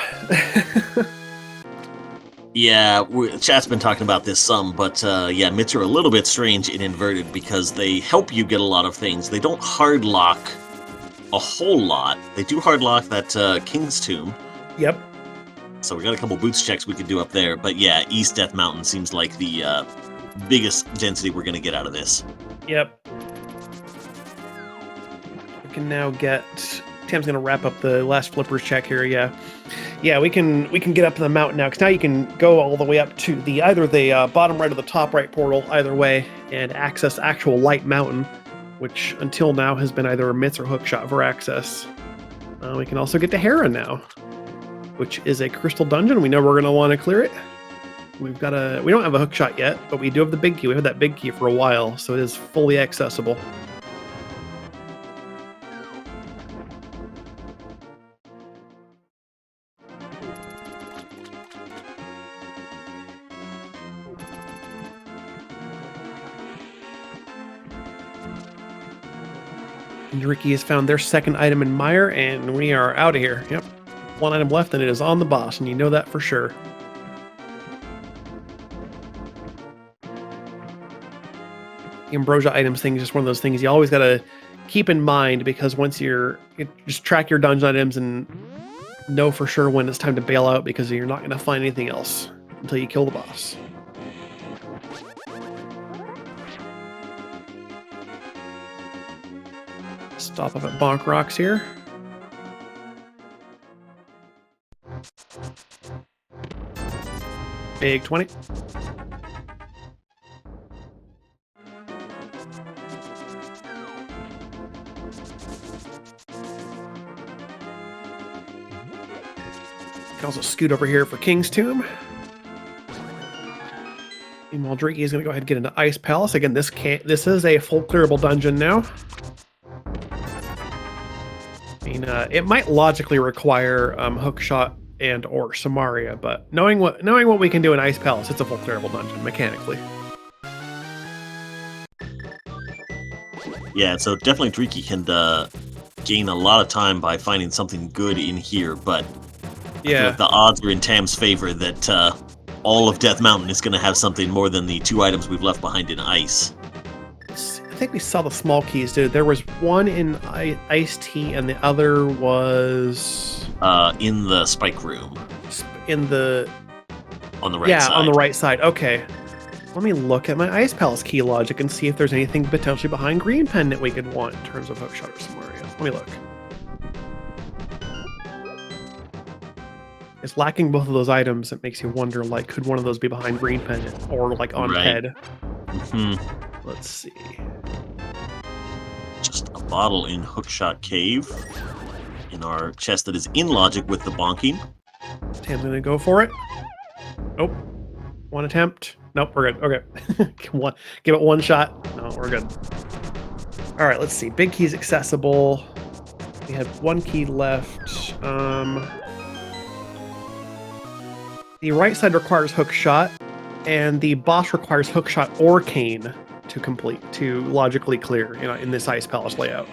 Yeah, chat's been talking about this some, but yeah, mitts are a little bit strange in inverted because they help you get a lot of things. They don't hard lock a whole lot. They do hard lock that King's Tomb. Yep. So we got a couple boots checks we could do up there, but yeah, East Death Mountain seems like the biggest density we're going to get out of this. Yep. We can now get... Tam's going to wrap up the last flippers check here, yeah. Yeah, we can get up to the mountain now, because now you can go all the way up to either the bottom right or the top right portal, either way, and access actual Light Mountain, which until now has been either a mitts or hookshot for access. We can also get to Heron now, which is a crystal dungeon. We know we're going to want to clear it. We don't have a hookshot yet, but we do have the big key. We've had that big key for a while, so it is fully accessible. Drieky has found their second item in Mire, and we are out of here. Yep. One item left, and it is on the boss, and you know that for sure. The Ambrosia items thing is just one of those things you always got to keep in mind, because once you just track your dungeon items and know for sure when it's time to bail out, because you're not going to find anything else until you kill the boss. Stop up at Bonk Rocks here. Big 20. Can also scoot over here for King's Tomb. Meanwhile, Drieky is going to go ahead and get into Ice Palace. Again, this is a full clearable dungeon now. I mean, it might logically require hookshot and or Samaria, but knowing what we can do in Ice Palace, it's a full clearable dungeon mechanically. Yeah, so definitely Drieky can gain a lot of time by finding something good in here, but I feel Yeah. like the odds are in Tam's favor that all of Death Mountain is going to have something more than the 2 items we've left behind in ice. I think we saw the small keys, dude. There was one in iced tea, and the other was In the spike room in the on the right side. on the right side. Okay. Let me look at my Ice Palace key logic and see if there's anything potentially behind Green Pendant we could want in terms of hookshot or Samaria. Let me look. It's lacking both of those items. It makes you wonder, like, could one of those be behind Green Pendant or like on Right. head? Mm-hmm. Let's see. Just a bottle in Hookshot Cave in our chest that is in logic with the bonking. Tam's gonna go for it. Nope. One attempt. Nope, we're good. Okay. Give it one shot. No, we're good. All right, let's see. Big key's accessible. We have one key left. The right side requires hook shot, and the boss requires hook shot or cane to complete, to logically clear, in this Ice Palace layout.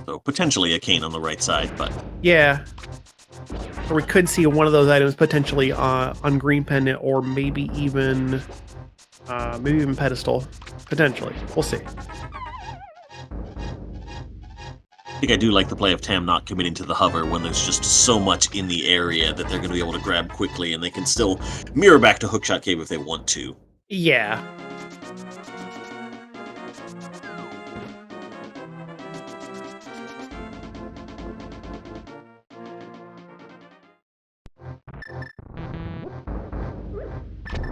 So potentially a cane on the right side, but Yeah. Or we could see one of those items potentially on Green Pendant, or maybe even Pedestal. Potentially. We'll see. I think I do like the play of Tam not committing to the hover when there's just so much in the area that they're going to be able to grab quickly, and they can still mirror back to Hookshot Cave if they want to. Yeah.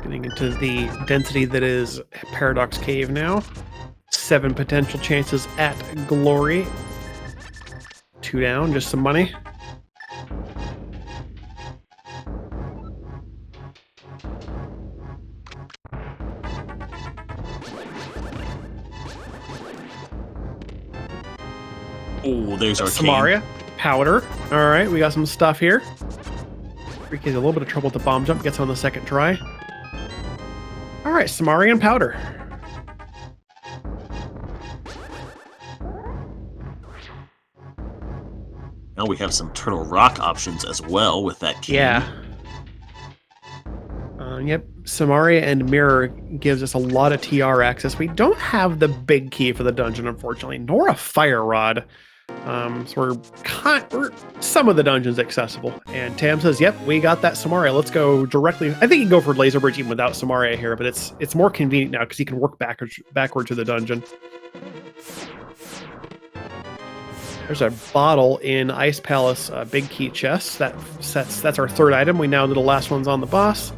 Getting into the density that is Paradox Cave now. 7 potential chances at glory. 2 down, just some money. Oh, there's our Samaria. Powder. All right, we got some stuff here. Drieky's a little bit of trouble with the bomb jump. Gets on the second try. All right, Samaria and powder. Now we have some Turtle Rock options as well with that key. Yeah. Yep, Samaria and Mirror gives us a lot of TR access. We don't have the big key for the dungeon, unfortunately, nor a fire rod. So we're some of the dungeons accessible. And Tam says, "Yep, we got that Samaria. Let's go directly." I think you can go for Laser Bridge even without Samaria here, but it's more convenient now because you can work backward to the dungeon. There's a bottle in Ice Palace big key chest. That's our third item. We now do the last ones on the boss.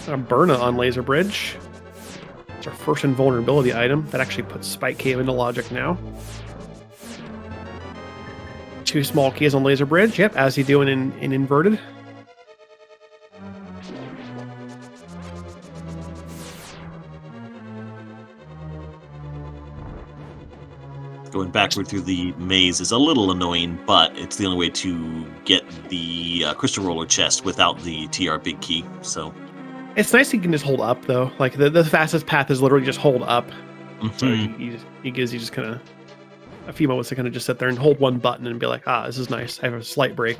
A Burna on Laser Bridge. It's our first invulnerability item. That actually puts Spike Cave into logic now. 2 small keys on Laser Bridge. Yep, as you do in inverted. Going backward through the maze is a little annoying, but it's the only way to get the Crystal Roller chest without the TR big key. So It's nice you can just hold up, though. Like, the fastest path is literally just hold up. So it gives you just kind of a few moments to kind of just sit there and hold one button and be like, this is nice. I have a slight break.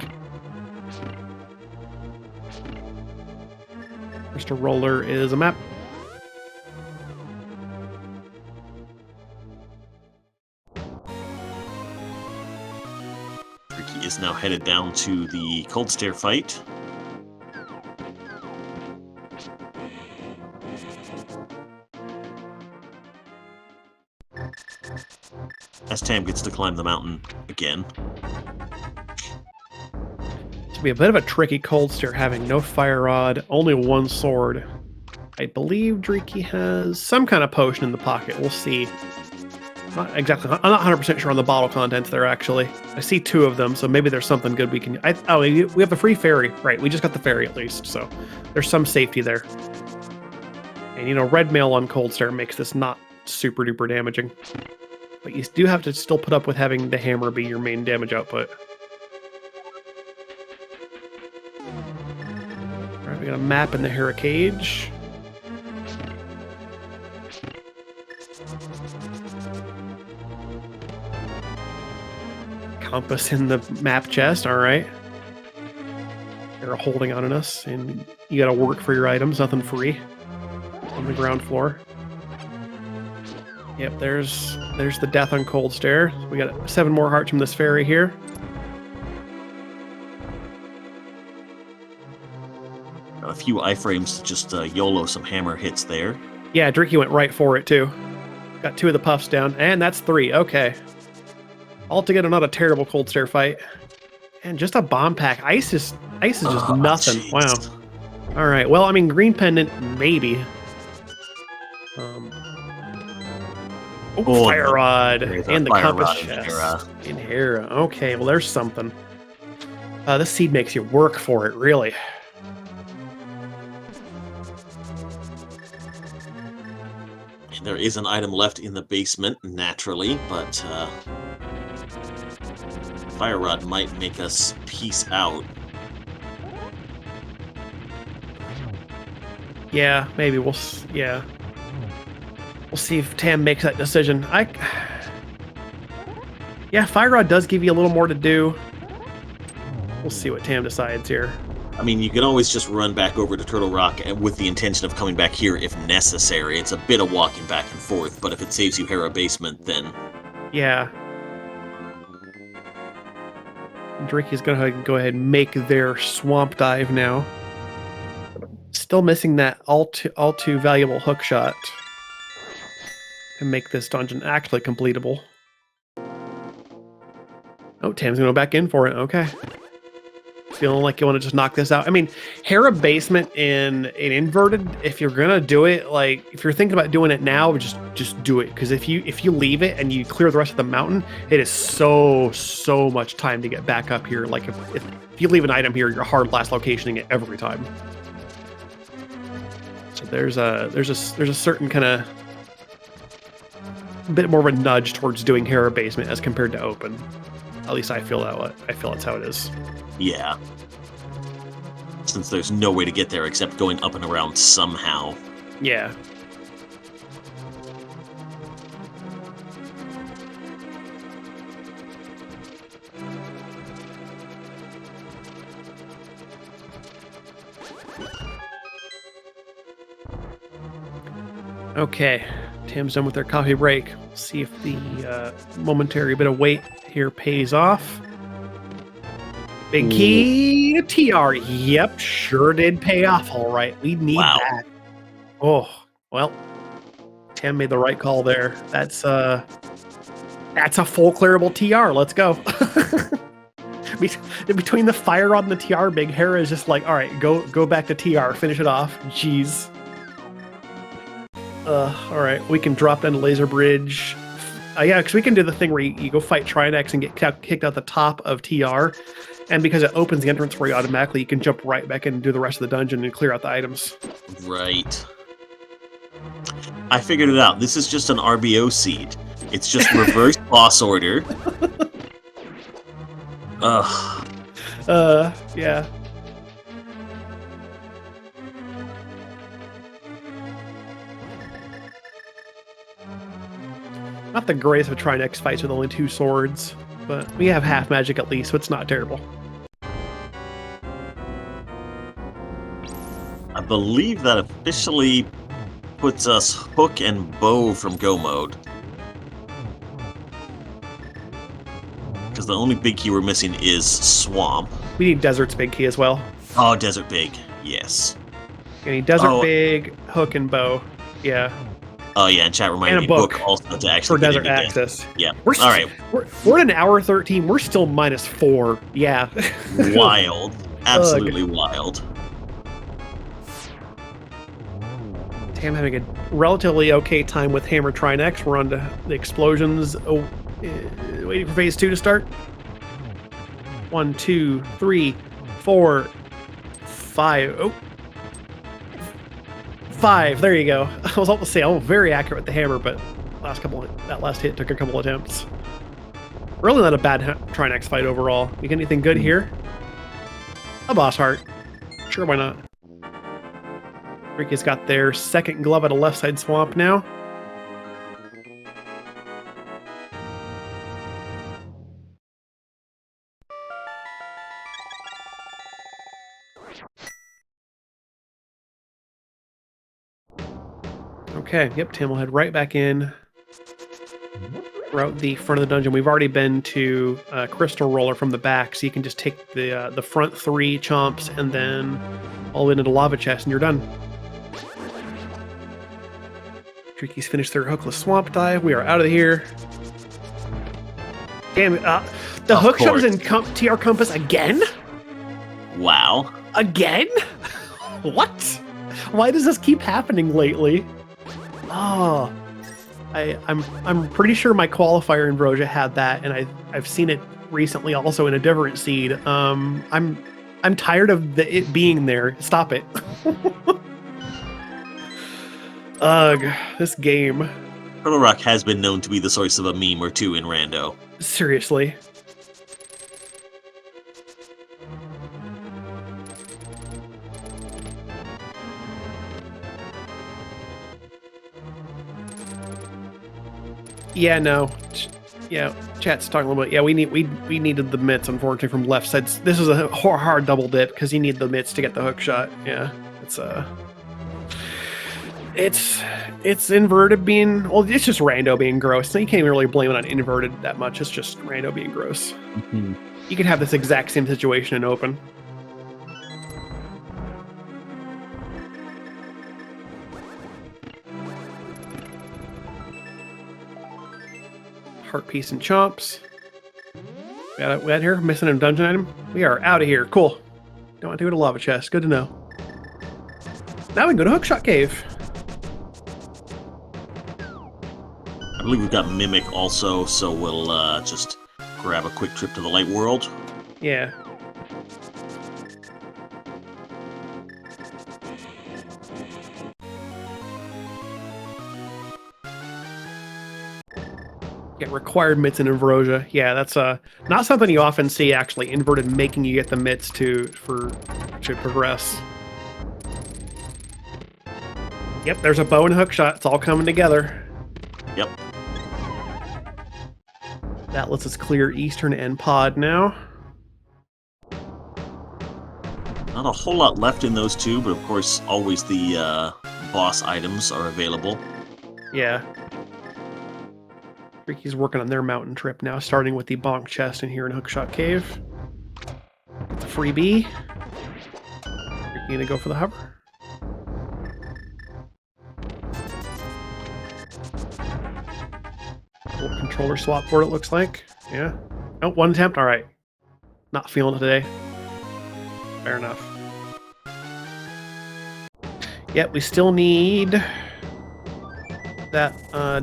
Crystal Roller is a map. Drieky is now headed down to the Cold Stair fight. As Tam gets to climb the mountain again. To be a bit of a tricky cold stair, having no fire rod, only 1 sword. I believe Drieky has some kind of potion in the pocket. We'll see. I'm not 100% sure on the bottle contents there, actually. I see 2 of them, so maybe there's something good we can... we have the free ferry. Right, we just got the ferry at least, so there's some safety there. And, red mail on cold stair makes this not super duper damaging. But you do have to still put up with having the hammer be your main damage output. Alright, we got a map in the Hera Cage. compass in the map chest. All right. They're holding on us, and you got to work for your items. Nothing free on the ground floor. Yep, there's the death on cold stare. We got 7 more hearts from this fairy here. A few iframes to just YOLO some hammer hits there. Yeah, Drieky went right for it too. Got 2 of the puffs down, and that's 3. Okay. Altogether, not a terrible cold stare fight. And just a bomb pack. Ice is just nothing. Geez. Wow. All right. Well, I mean, green pendant, maybe. Fire rod and the compass chest in Hera. Okay, well, there's something. This seed makes you work for it, really. There is an item left in the basement, naturally, but fire rod might make us peace out. Yeah, maybe we'll see if Tam makes that decision. Yeah, fire rod does give you a little more to do. We'll see what Tam decides here. I mean, you can always just run back over to Turtle Rock with the intention of coming back here if necessary. It's a bit of walking back and forth, but if it saves you Hera basement, then... Yeah. Drieky's going to go ahead and make their swamp dive now. Still missing that all too valuable hook shot to make this dungeon actually completable. Oh, Tam's going to go back in for it. Okay. Feeling like you want to just knock this out. I mean, Hera basement in an inverted, if you're gonna do it, like if you're thinking about doing it now, just do it. Because if you leave it and you clear the rest of the mountain, it is so much time to get back up here. Like if you leave an item here, you're hard last locationing it every time. So there's a certain kind of bit more of a nudge towards doing Hera basement as compared to open. At least I feel that way. I feel that's how it is. Yeah. Since there's no way to get there except going up and around somehow. Yeah. Okay. Tam's done with their coffee break. See if the momentary bit of wait here pays off. Big key to TR. Yep, sure did pay off. All right, we need that. Oh, well, Tam made the right call there. That's a full clearable TR. Let's go. Between the fire rod and the TR, Big Hera is just like, all right, go back to TR, finish it off. Jeez. All right, we can drop down to Laser Bridge. Yeah, because we can do the thing where you go fight Trinex and get kicked out the top of TR. And because it opens the entrance for you automatically, you can jump right back in and do the rest of the dungeon and clear out the items. Right. I figured it out. This is just an RBO seed. It's just reverse boss order. Ugh. Yeah. Not the greatest of Trinex fights with only 2 swords, but we have half magic at least, so it's not terrible. I believe that officially puts us hook and bow from go mode. Because the only big key we're missing is swamp. We need desert's big key as well. Oh, desert big. Yes. We need desert big, hook, and bow. Yeah. Oh yeah, and chat reminded me book also to actually for desert access. Yeah. All right. We're at an hour 13. We're still -4. Yeah. Wild. Absolutely wild. Tam having a relatively okay time with Hammer Trinex. We're on to the explosions. Oh, waiting for phase 2 to start. 1, 2, 3, 4, 5. Oh. 5. There you go. I was about to say I'm very accurate with the hammer, but that last hit took a couple attempts. Really not a bad Trinex fight overall. You get anything good here? A boss heart. Sure, why not? Drieky's got their second glove at a left side swamp now. Okay, yep, Tim will head right back in. We're out the front of the dungeon. We've already been to Crystal Roller from the back, so you can just take the front 3 chomps and then all into the lava chest, and you're done. Drieky's finished their hookless swamp dive. We are out of here. Damn it! The hook shot is in TR compass again. Wow. Again? What? Why does this keep happening lately? Oh. I'm pretty sure my qualifier in Broja had that, and I've seen it recently also in a different seed. I'm tired of it being there. Stop it. Ugh, this game. Turtle Rock has been known to be the source of a meme or two in Rando. Seriously. Yeah, no. Yeah, chat's talking a little bit. Yeah, we needed the mitts, unfortunately, from left side. This is a hard double dip because you need the mitts to get the hook shot. Yeah, it's inverted being, well, it's just rando being gross. So you can't even really blame it on inverted that much. It's just rando being gross. Mm-hmm. You could have this exact same situation in open. Heart piece and chomps. We got here, missing a dungeon item. We are out of here. Cool. Don't want to go to lava chest. Good to know. Now we can go to Hookshot Cave. I believe we've got Mimic also, so we'll just grab a quick trip to the Light World. Yeah. Get required mitts in Ambrosia. Yeah, that's not something you often see, actually, inverted making you get the mitts to progress. Yep, there's a bow and hook shot. It's all coming together. Yep. That lets us clear eastern end pod now. Not a whole lot left in those two, but of course, always the boss items are available. Yeah. Drieky's working on their mountain trip now, starting with the bonk chest in here in Hookshot Cave. The freebie. Drieky gonna go for the hover. Little controller swap board, it looks like. Yeah. Oh, one attempt. All right. Not feeling it today. Fair enough. Yep, we still need that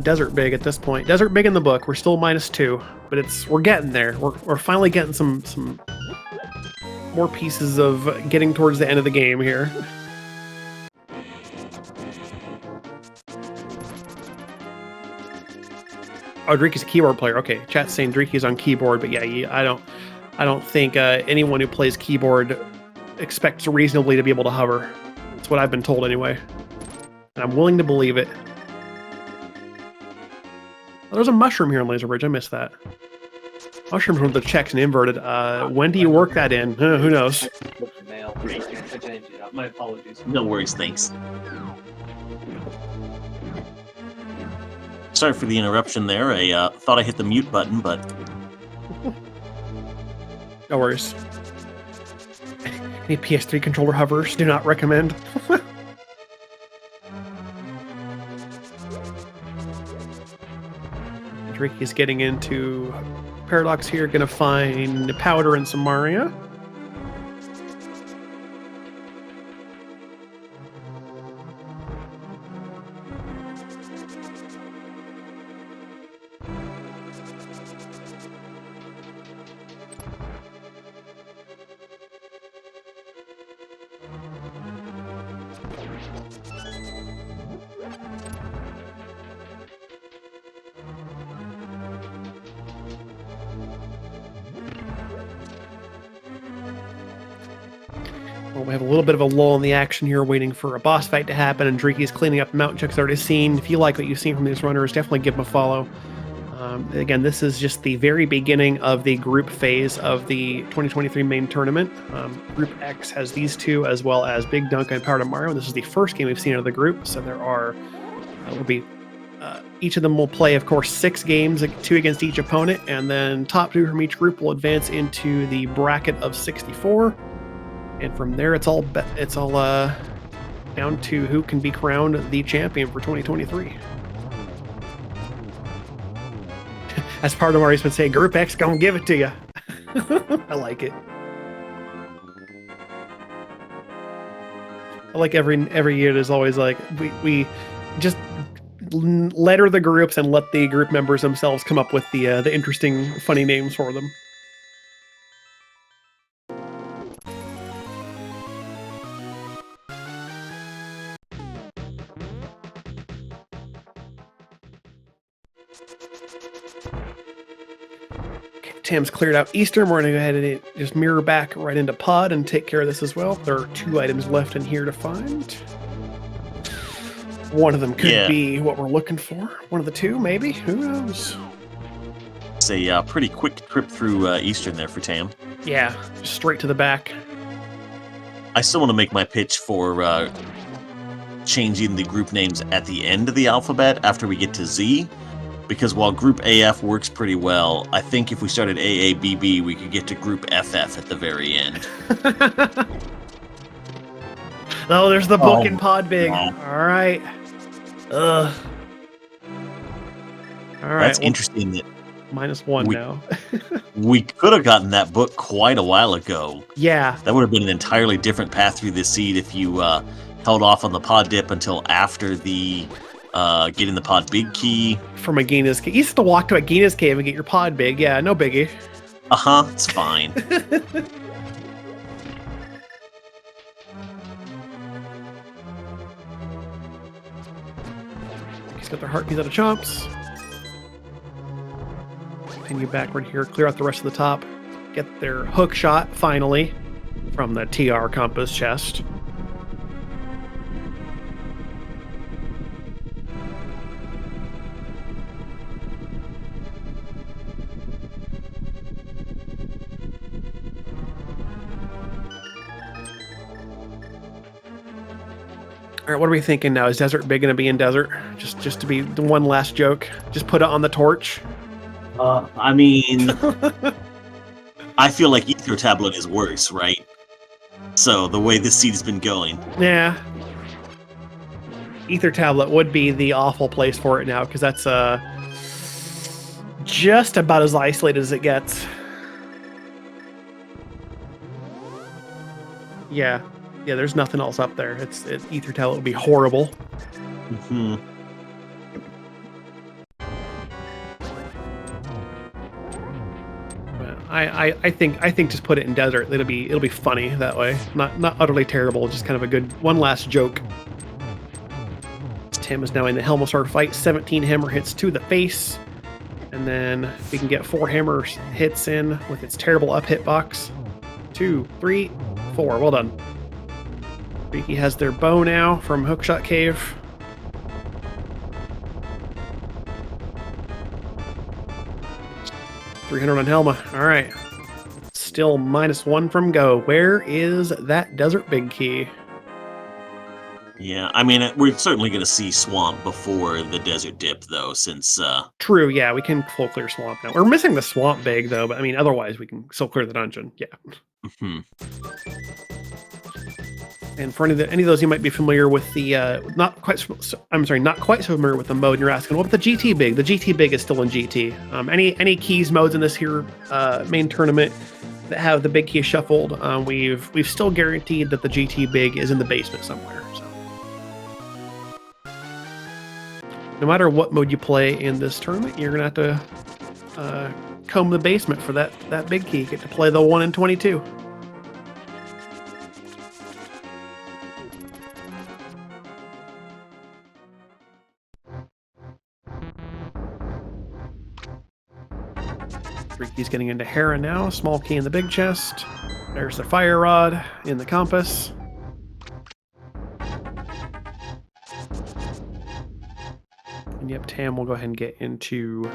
desert big at this point. Desert big in the book. We're still -2, but we're getting there. We're finally getting some more pieces of getting towards the end of the game here. Oh, Drieky's a keyboard player. Okay, chat's saying Drieky's on keyboard, but yeah, I don't think anyone who plays keyboard expects reasonably to be able to hover. That's what I've been told anyway, and I'm willing to believe it. Oh, there's a mushroom here on Laser Bridge. I missed that. Mushrooms with the checks and inverted. When do you work that in? Who knows? My apologies. No worries, thanks. Sorry for the interruption there. I thought I hit the mute button, but... No worries. Any PS3 controller hovers? Do not recommend. Drieky's getting into Paradox here. Gonna find Powder and Samaria. Well, we have a little bit of a lull in the action here, waiting for a boss fight to happen, and Drieky's cleaning up the mountain checks already seen. If you like what you've seen from these runners, definitely give them a follow. Again, this is just the very beginning of the group phase of the 2023 main tournament. Group X has these two, as well as Big Dunk and Power to Mario. This is the first game we've seen out of the group, so there are will be each of them will play, of course, 6 games, 2 against each opponent, and then top 2 from each group will advance into the bracket of 64. And from there, it's all down to who can be crowned the champion for 2023. As part of Mari's been saying, Group X gonna give it to you. I like it. I like every year. There's always like we just letter the groups and let the group members themselves come up with the interesting, funny names for them. Okay, Tam's cleared out Eastern. We're gonna go ahead and just mirror back right into Pod and take care of this as well. There are 2 items left in here to find. One of them could be what we're looking for. One of the 2, maybe. Who knows? It's a pretty quick trip through Eastern there for Tam. Yeah, just straight to the back. I still want to make my pitch for changing the group names at the end of the alphabet after we get to Z. Because while Group AF works pretty well, I think if we started AABB, we could get to Group FF at the very end. Oh, there's the book in Pod Big. Yeah. All right. Ugh. All right. That's interesting that -1 now. we could have gotten that book quite a while ago. Yeah. That would have been an entirely different path through this seed if you held off on the pod dip until after the getting the pod big key. From Agina's cave. You used to walk to Agina's cave and get your pod big. Yeah, no biggie. It's fine. He's got their heart keys out of chomps. Continue backward here, clear out the rest of the top. Get their hook shot, finally, from the TR compass chest. All right, what are we thinking now? Is Desert Big going to be in Desert? Just to be the one last joke. Just put it on the torch. I mean, I feel like Ether Tablet is worse, right? So the way this seed has been going. Yeah. Ether Tablet would be the awful place for it now, because that's just about as isolated as it gets. Yeah. Yeah, there's nothing else up there. Ether Tablet would be horrible. Mm-hmm. I think just put it in Desert. It'll be funny that way. Not utterly terrible. Just kind of a good one last joke. Tim is now in the Helmstar fight. 17 hammer hits to the face, and then we can get 4 hammer hits in with its terrible up hitbox. 2, 3, 4. Well done. Drieky has their bow now from Hookshot Cave. $300 on Helma. All right. Still -1 from go. Where is that Desert Big Key? Yeah, I mean, we're certainly going to see Swamp before the Desert Dip, though, since... True, yeah, we can full clear Swamp now. We're missing the Swamp Big, though, but I mean, otherwise we can still clear the dungeon. Yeah. Mm-hmm. And for any of those you might be familiar with the not quite so familiar with the mode, and you're asking, what about the GT Big? The GT Big is still in GT. Any keys modes in this here main tournament that have the big key shuffled, we've still guaranteed that the GT Big is in the basement somewhere. So no matter what mode you play in this tournament, you're gonna have to comb the basement for that big key. Get to play the 1 in 22. Drieky's getting into Hera now. Small key in the big chest. There's the fire rod in the compass. And yep, Tam will go ahead and get into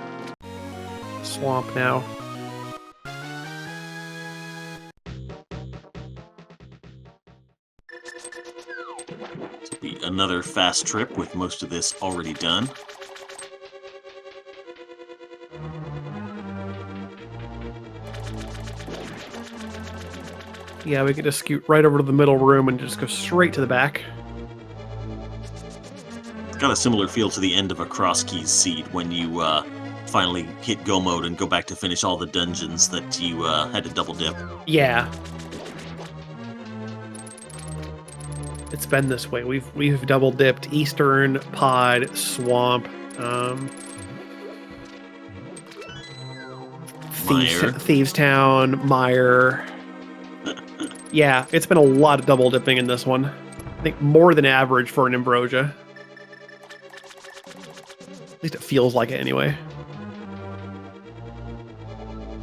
Swamp now. Be another fast trip with most of this already done. Yeah, we could just scoot right over to the middle room and just go straight to the back. It's got a similar feel to the end of a Cross Keys seed when you finally hit go mode and go back to finish all the dungeons that you had to double dip. Yeah. It's been this way. We've double dipped Eastern, Pod, Swamp, Thieves Town, Mire. Yeah, it's been a lot of double dipping in this one. I think more than average for an Ambrosia. At least it feels like it anyway.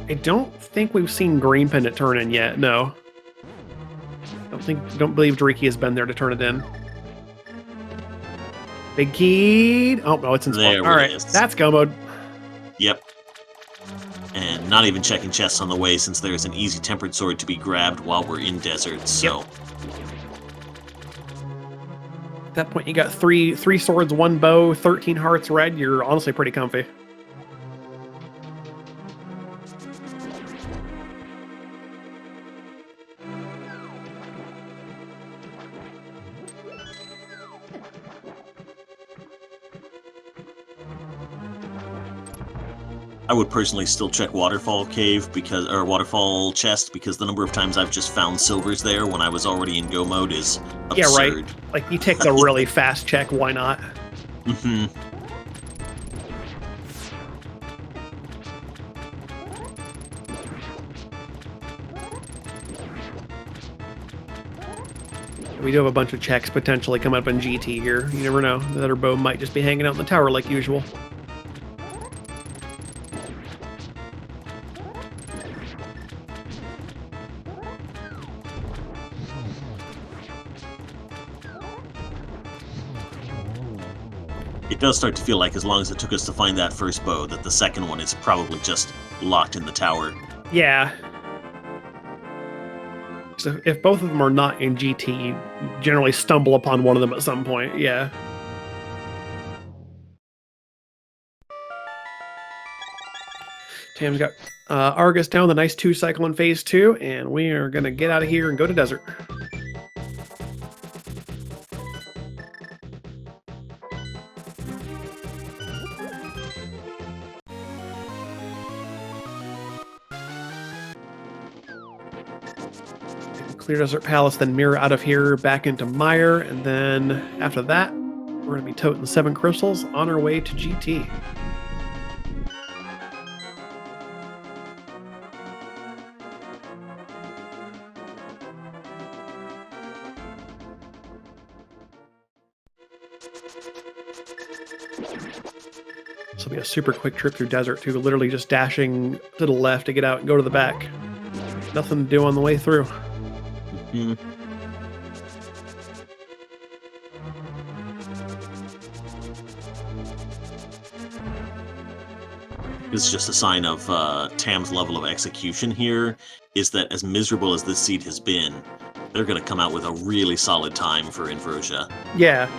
I don't think we've seen Green Pendant turn in yet, no. Don't believe Drieky has been there to turn it in. Big key. Oh no, it's in spawn. All right, that's go mode. Yep. And not even checking chests on the way, since there's an easy tempered sword to be grabbed while we're in desert. So yep. At that point, you got three swords, 1 bow, 13 hearts red. You're honestly pretty comfy. I would personally still check Waterfall Cave or Waterfall Chest, because the number of times I've just found silvers there when I was already in go mode is absurd. Yeah, right. Like, you take the really fast check, why not? Mm-hmm. We do have a bunch of checks potentially coming up in GT here. You never know. The other bow might just be hanging out in the tower like usual. It does start to feel like, as long as it took us to find that first bow, that the second one is probably just locked in the tower. Yeah. So if both of them are not in GT, you generally stumble upon one of them at some point, yeah. Tam's got Argus down the nice 2 cycle in phase 2, and we are going to get out of here and go to desert. Clear Desert Palace, then mirror out of here back into Mire, and then after that, we're going to be toting the 7 crystals on our way to GT. This will be a super quick trip through desert too, literally just dashing to the left to get out and go to the back. Nothing to do on the way through. Mm-hmm. This is just a sign of Tam's level of execution here, is that as miserable as this seed has been, they're going to come out with a really solid time for Ambrosia. Yeah.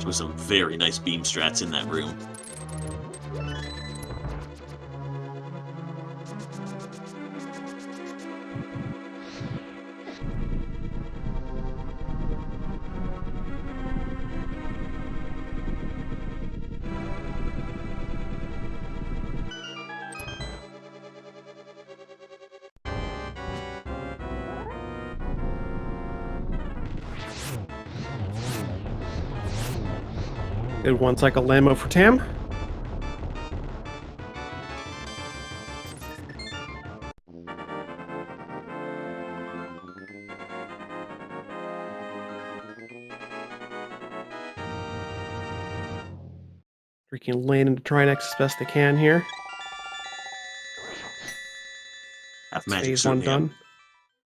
With some very nice beam strats in that room. Good 1 cycle Lambo for Tam. Drieky land into Trinex as best they can here. Half That's magic phase one certainly a done.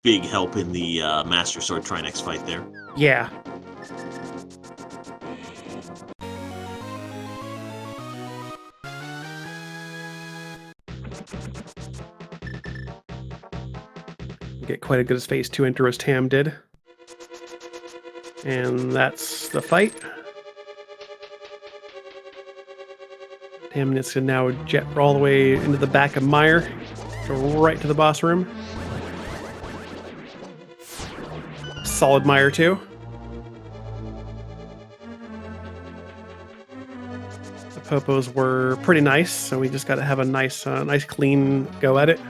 big help in the Master Sword Trinex fight there. Yeah. Get quite a good as phase 2 enter as Tam did. And that's the fight. Tam needs to now jet all the way into the back of Meyer. Go right to the boss room. Solid Meyer too. The popos were pretty nice, so we just got to have a nice clean go at it.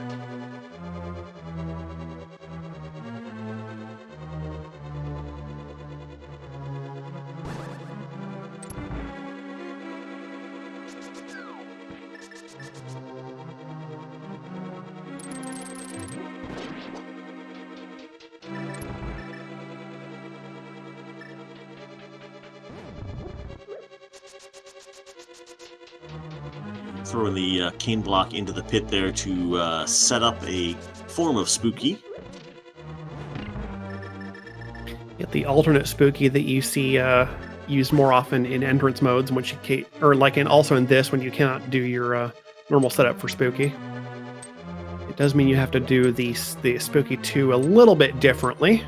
Throwing the cane block into the pit there to set up a form of spooky. Get the alternate spooky that you see used more often in entrance modes, which you can't, or like also in this when you cannot do your normal setup for spooky. It does mean you have to do the spooky 2 a little bit differently.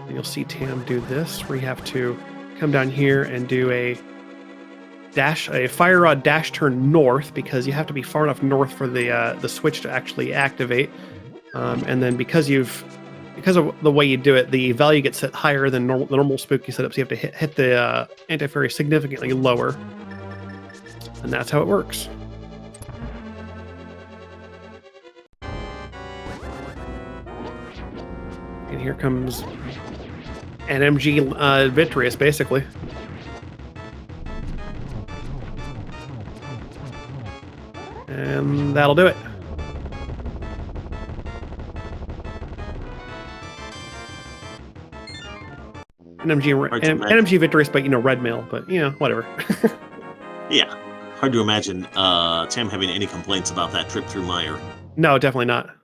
And you'll see Tam do this, where you have to come down here and do a fire rod dash turn north, because you have to be far enough north for the switch to actually activate. And then because of the way you do it, the value gets set higher than the normal spooky setup, so you have to hit the anti-fairy significantly lower. And that's how it works. And here comes NMG Victorious, basically. And that'll do it. NMG Victorious, but red mail, but whatever. Yeah, hard to imagine Tam having any complaints about that trip through Meyer. No, definitely not.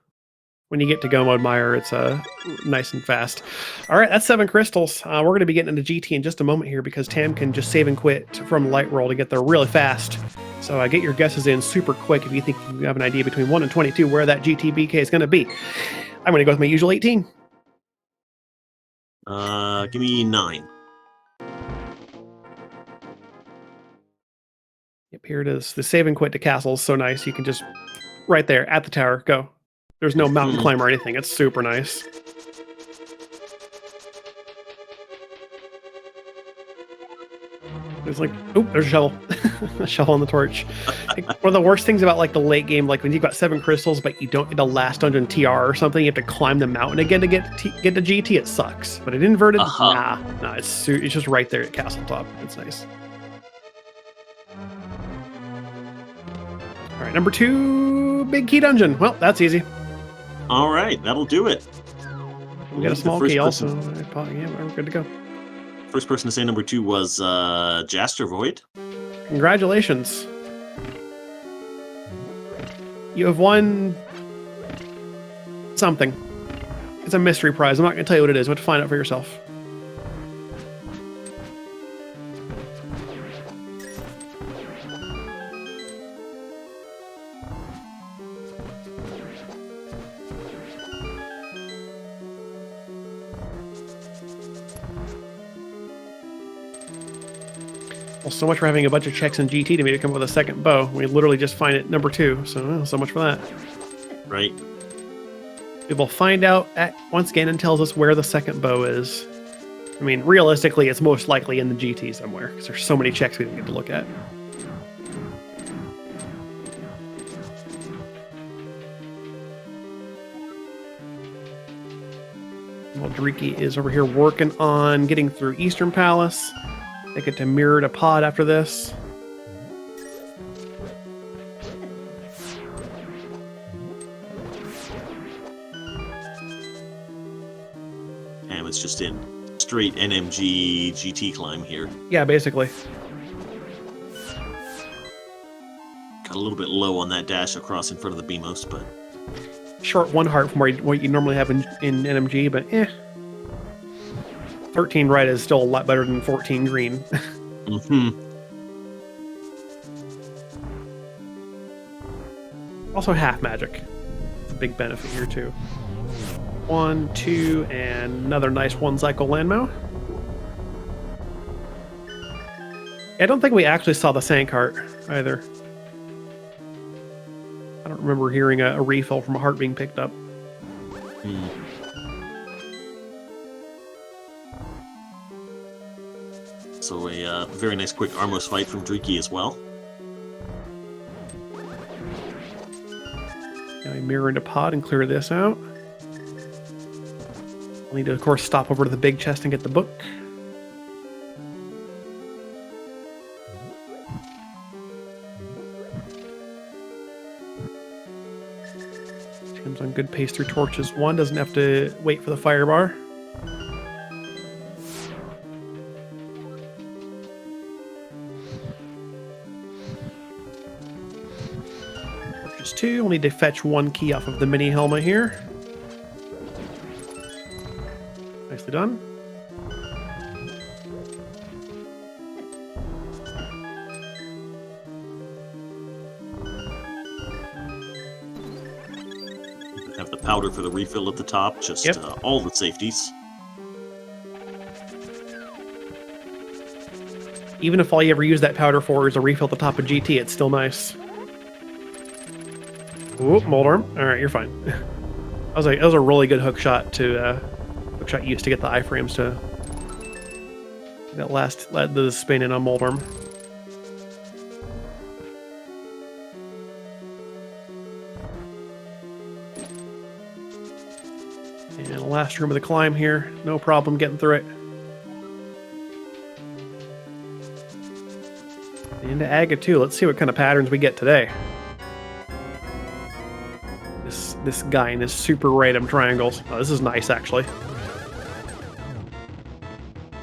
When you get to go mode Meyer, it's nice and fast. All right, that's 7 crystals. We're going to be getting into GT in just a moment here, because Tam can just save and quit from Light Roll to get there really fast. So get your guesses in super quick if you think you have an idea between 1 and 22 where that GTBK is going to be. I'm going to go with my usual 18. Give me 9. Yep, here it is. The save and quit to castle is so nice. You can just, right there, at the tower, go. There's no mountain climb or anything. It's super nice. It's like, oop, there's a shovel. A shovel on the torch. Like, one of the worst things about the late game, when you've got 7 crystals, but you don't get the last dungeon TR or something, you have to climb the mountain again to get to GT. It sucks. But it inverted, nah, it's just right there at castle top. It's nice. All right, number 2, big key dungeon. Well, that's easy. All right, that'll do it. We got a small key also. Yeah, we're good to go. First person to say number 2 was Jaster Void. Congratulations. You have won something. It's a mystery prize. I'm not going to tell you what it is. You have to find out for yourself. Well, so much for having a bunch of checks in GT to me to come up with a second bow. We literally just find it number 2, so much for that. Right. We will find out once Ganon tells us where the second bow is. I mean, realistically, it's most likely in the GT somewhere, because there's so many checks we didn't get to look at. Well, Drieky is over here working on getting through Eastern Palace. They get to mirror to pod after this. And it's just in straight NMG GT climb here. Yeah, basically. Got a little bit low on that dash across in front of the BMOS, but Short 1 heart from what you normally have in NMG, but 13 red is still a lot better than 14 green. mm-hmm. Also half magic. It's a big benefit here too. 1, 2, and another nice 1 cycle landmow. I don't think we actually saw the sank heart either. I don't remember hearing a refill from a heart being picked up. So a very nice quick Armos fight from Drieky as well. Now we mirror into pod and clear this out. We'll need to, of course, stop over to the big chest and get the book. Tim's on good pace through torches 1, doesn't have to wait for the fire bar. Torches 2, we'll need to fetch 1 key off of the mini helmet here. Nicely done. Have the powder for the refill at the top, just all the safeties. Even if all you ever use that powder for is a refill at the top of GT, it's still nice. Oop, Moldarm. Alright, you're fine. That was a really good hook shot used to get the iframes to that last led the spin in on Moldarm. And the last room of the climb here, no problem getting through it. Into Aga 2. Let's see what kind of patterns we get today. This guy in his super random triangles. Oh, this is nice, actually.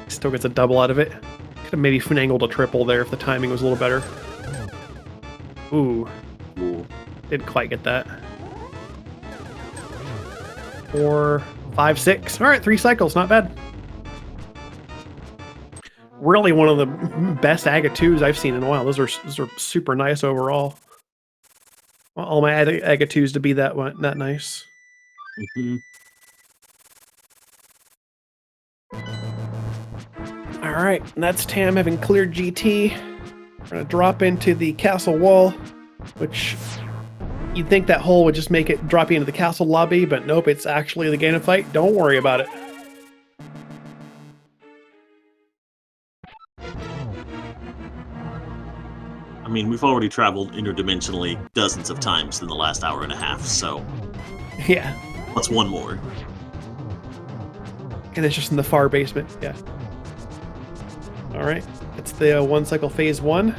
Still gets a double out of it. Could have maybe finangled a triple there if the timing was a little better. Ooh. Didn't quite get that. 4, 5, 6. All right, 3 cycles. Not bad. Really one of the best Aga 2s I've seen in a while. Those are super nice overall. All my Aga 2s to be that nice. Mm-hmm. All right, and that's Tam having cleared GT. We're gonna drop into the castle wall, which you'd think that hole would just make it drop you into the castle lobby, but nope, it's actually the Ganon fight. Don't worry about it. I mean, we've already traveled interdimensionally dozens of times in the last hour and a half, so yeah. What's one more? And it's just in the far basement, yeah. All right, it's the 1 cycle phase 1.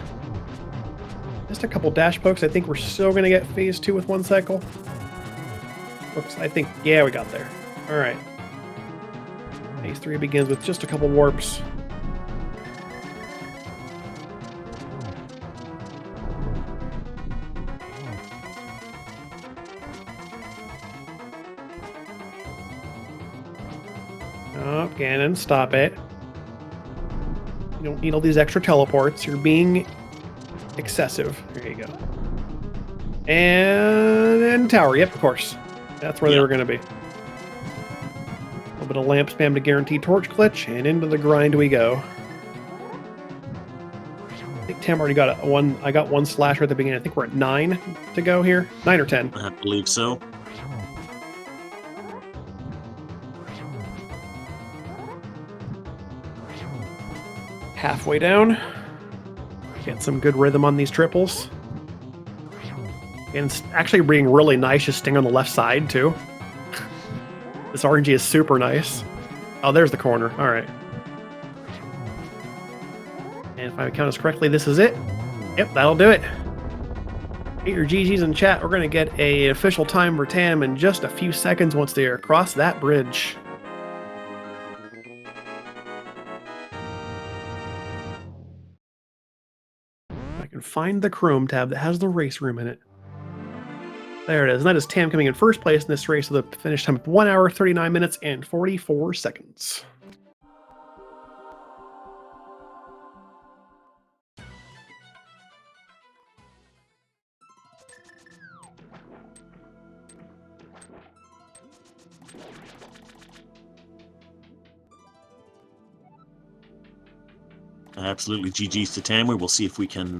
Just a couple dash pokes. I think we're still gonna get phase 2 with 1 cycle. Whoops, I think, yeah, we got there. All right. Phase 3 begins with just a couple warps. Oh, Ganon, stop it. You don't need all these extra teleports. You're being excessive. There you go. And tower. Yep, of course. That's where they were going to be. A little bit of lamp spam to guarantee torch glitch, and into the grind we go. I think Tam already got one. I got 1 slasher at the beginning. I think we're at 9 to go here. 9 or 10. I believe so. Halfway down. Get some good rhythm on these triples. And it's actually being really nice just staying on the left side, too. This RNG is super nice. Oh, there's the corner. All right. And if I count this correctly, this is it. Yep, that'll do it. Get your GGs in chat. We're going to get an official time for Tam in just a few seconds once they are across that bridge. can find the Chrome tab that has the race room in it. There it is. And that is Tam coming in first place in this race with a finish time of 1 hour, 39 minutes, and 44 seconds. Absolutely, GG's to Tam. We'll see if we can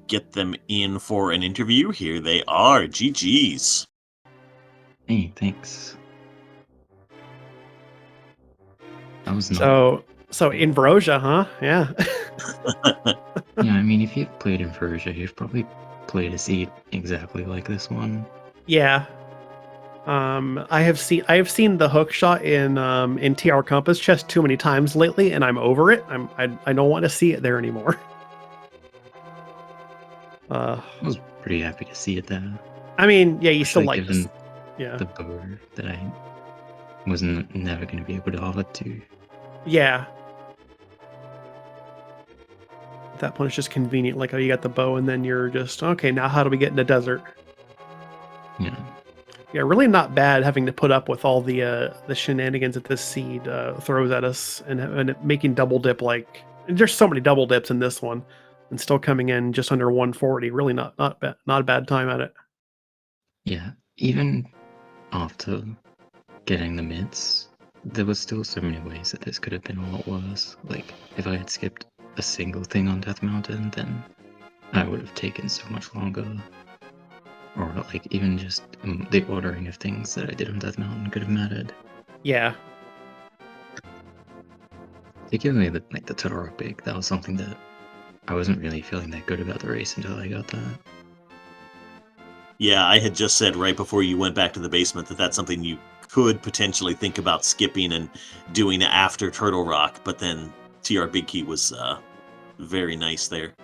get them in for an interview. Here they are. GG's. Hey, thanks. That was not... So in Verosia, huh? Yeah. Yeah, I mean, if you've played in Versia, you've probably played a seed exactly like this one. Yeah. I have seen the hook shot in TR Compass Chest too many times lately, and I'm over it. I don't want to see it there anymore. I was pretty happy to see it there. I mean, yeah, you still like given this. Yeah. the bow that I was never going to be able to offer to. Yeah. At that point, it's just convenient. Like, oh, you got the bow, and then you're just okay. Now, how do we get in the desert? Yeah. Yeah, really not bad having to put up with all the shenanigans that this seed throws at us, and making double dip. Like, there's so many double dips in this one, and still coming in just under 140. Really not a bad time at it. Yeah, even after getting the mids, there was still so many ways that this could have been a lot worse. Like, if I had skipped a single thing on Death Mountain, then I would have taken so much longer. Or, like, even just the ordering of things that I did on Death Mountain could have mattered. Yeah. Particularly the Turtle Rock Big, that was something that I wasn't really feeling that good about the race until I got that. Yeah, I had just said right before you went back to the basement that that's something you could potentially think about skipping and doing after Turtle Rock, but then TR Big Key was very nice there.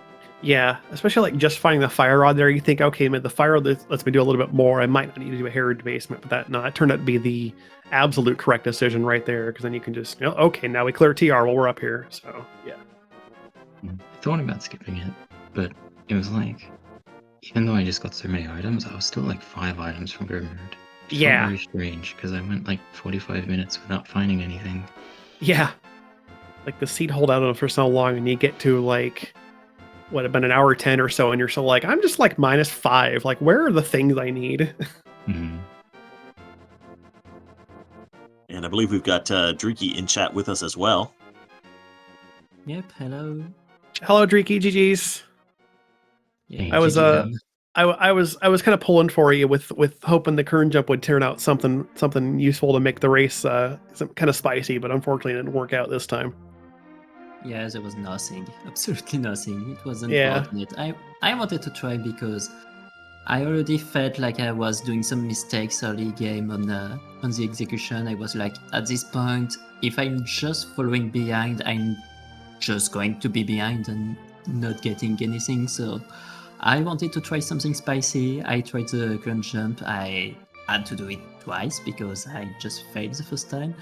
Yeah, especially like just finding the fire rod there. You think, okay, man, the fire rod lets me do a little bit more. I might not need to do a Herod basement, but that turned out to be the absolute correct decision right there. Because then you can just, okay, now we clear TR while we're up here. So yeah. I thought about skipping it, but it was like, even though I just got so many items, I was still like 5 items from Go Mode. It felt very strange because I went like 45 minutes without finding anything. Yeah, like the seed holdout for so long, and you get to like what about an hour 10 or so, and you're still like, I'm just like -5. Like, where are the things I need? Mm-hmm. And I believe we've got Drieky in chat with us as well. Yep. Hello. Hello, Drieky. GG's. Yeah, I was GG. I was kind of pulling for you with hoping the Kern jump would turn out something useful to make the race kind of spicy, but unfortunately it didn't work out this time. Yeah, there was nothing. Absolutely nothing. It was Yeah. unfortunate. I wanted to try because I already felt like I was doing some mistakes early game on the execution. I was like, at this point, if I'm just following behind, I'm just going to be behind and not getting anything. So I wanted to try something spicy. I tried the ground jump. I had to do it twice because I just failed the first time.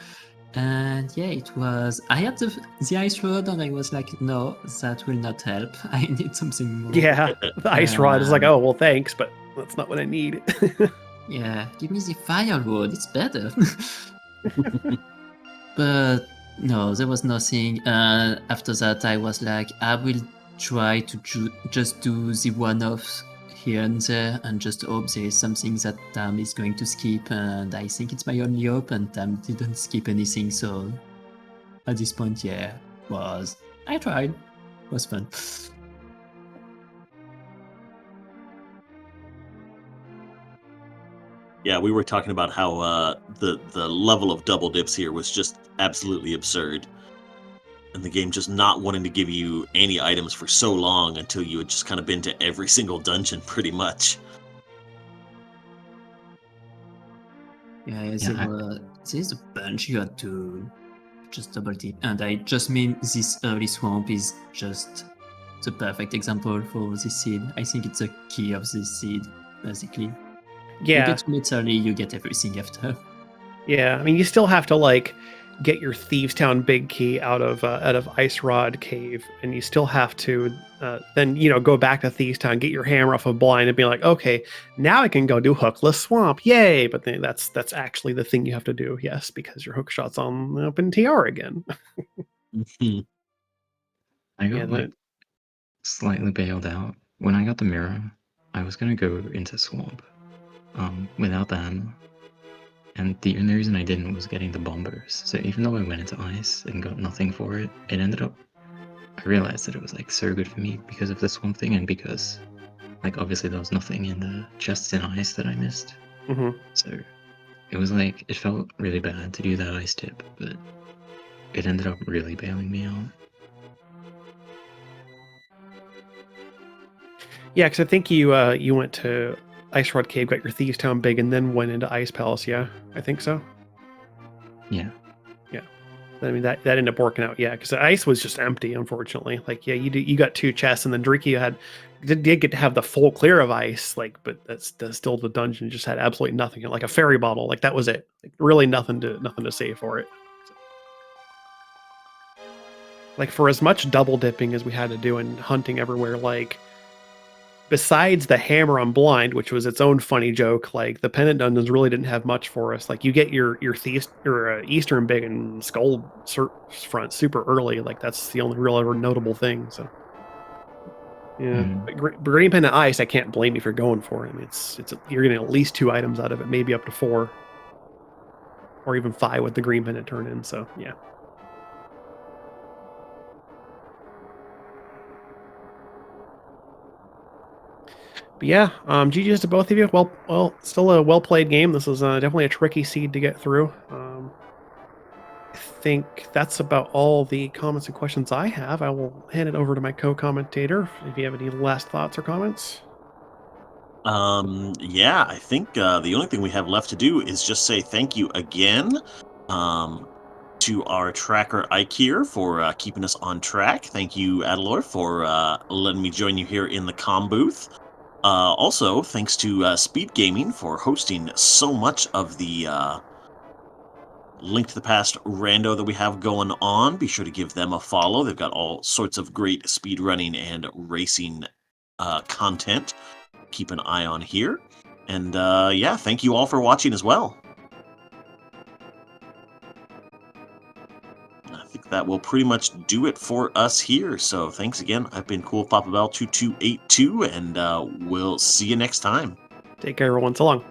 And yeah, it was. I had the ice rod, and I was like, no, that will not help. I need something more. Yeah, the ice rod is like, oh well, thanks, but that's not what I need. Yeah, give me the fire rod. It's better. But no, there was nothing. After that, I was like, I will try to just do the one-offs here and there and just hope there is something that Tam is going to skip, and I think it's my only hope, and Tam didn't skip anything, so at this point, yeah, I tried. It was fun. Yeah, we were talking about how the level of double dips here was just absolutely absurd. And the game just not wanting to give you any items for so long until you had just kind of been to every single dungeon pretty much. Yeah, there's a bunch you had to just double dip. And I just mean this early swamp is just the perfect example for this seed. I think it's a key of this seed, basically. Yeah. You get to it early, you get everything after. Yeah, I mean, you still have to like get your Thieves Town big key out of Ice Rod Cave, and you still have to then go back to Thieves Town, get your hammer off of blind, and be like, okay, now I can go do Hookless Swamp, yay! But then that's actually the thing you have to do, yes, because your hook shot's on open TR again. Mhm. I got Yeah, like slightly bailed out. When I got the mirror, I was gonna go into Swamp without the hammer. And the only reason I didn't was getting the bombers. So even though I went into ice and got nothing for it, it ended up, I realized that it was like so good for me because of the Swamp thing, and because like obviously there was nothing in the chests in ice that I missed. Mhm. So it was like, it felt really bad to do that ice tip, but it ended up really bailing me out. Yeah, because I think you went to Ice Rod Cave, got your Thieves Town big, and then went into Ice Palace. Yeah, I think so. Yeah. Yeah, I mean that ended up working out. Yeah, because the ice was just empty, unfortunately. Like, yeah, you got 2 chests, and then Drieky did get to have the full clear of ice. Like, but that's still the dungeon just had absolutely nothing. Like a fairy bottle. Like that was it. Like really nothing to say for it. Like for as much double dipping as we had to do and hunting everywhere, like besides the hammer on blind, which was its own funny joke, like the pendant dungeons really didn't have much for us. Like you get your eastern big and skull front super early. Like that's the only real ever notable thing. So yeah, but green pendant ice, I can't blame you if you're going for it. I mean, you're getting at least 2 items out of it, maybe up to 4, or even 5 with the green pendant turn in. So yeah. But yeah, GG's to both of you. Well, still a well played game. This was definitely a tricky seed to get through. I think that's about all the comments and questions I have. I will hand it over to my co-commentator if you have any last thoughts or comments. Yeah, I think the only thing we have left to do is just say thank you again to our tracker Ike here for keeping us on track. Thank you, Adalor, for letting me join you here in the comm booth. Also, thanks to SpeedGaming for hosting so much of the Link to the Past rando that we have going on. Be sure to give them a follow. They've got all sorts of great speedrunning and racing content. Keep an eye on here. And yeah, thank you all for watching as well. I think that will pretty much do it for us here. So thanks again. I've been Cool Papa Bell 2282, and we'll see you next time. Take care, everyone. So long.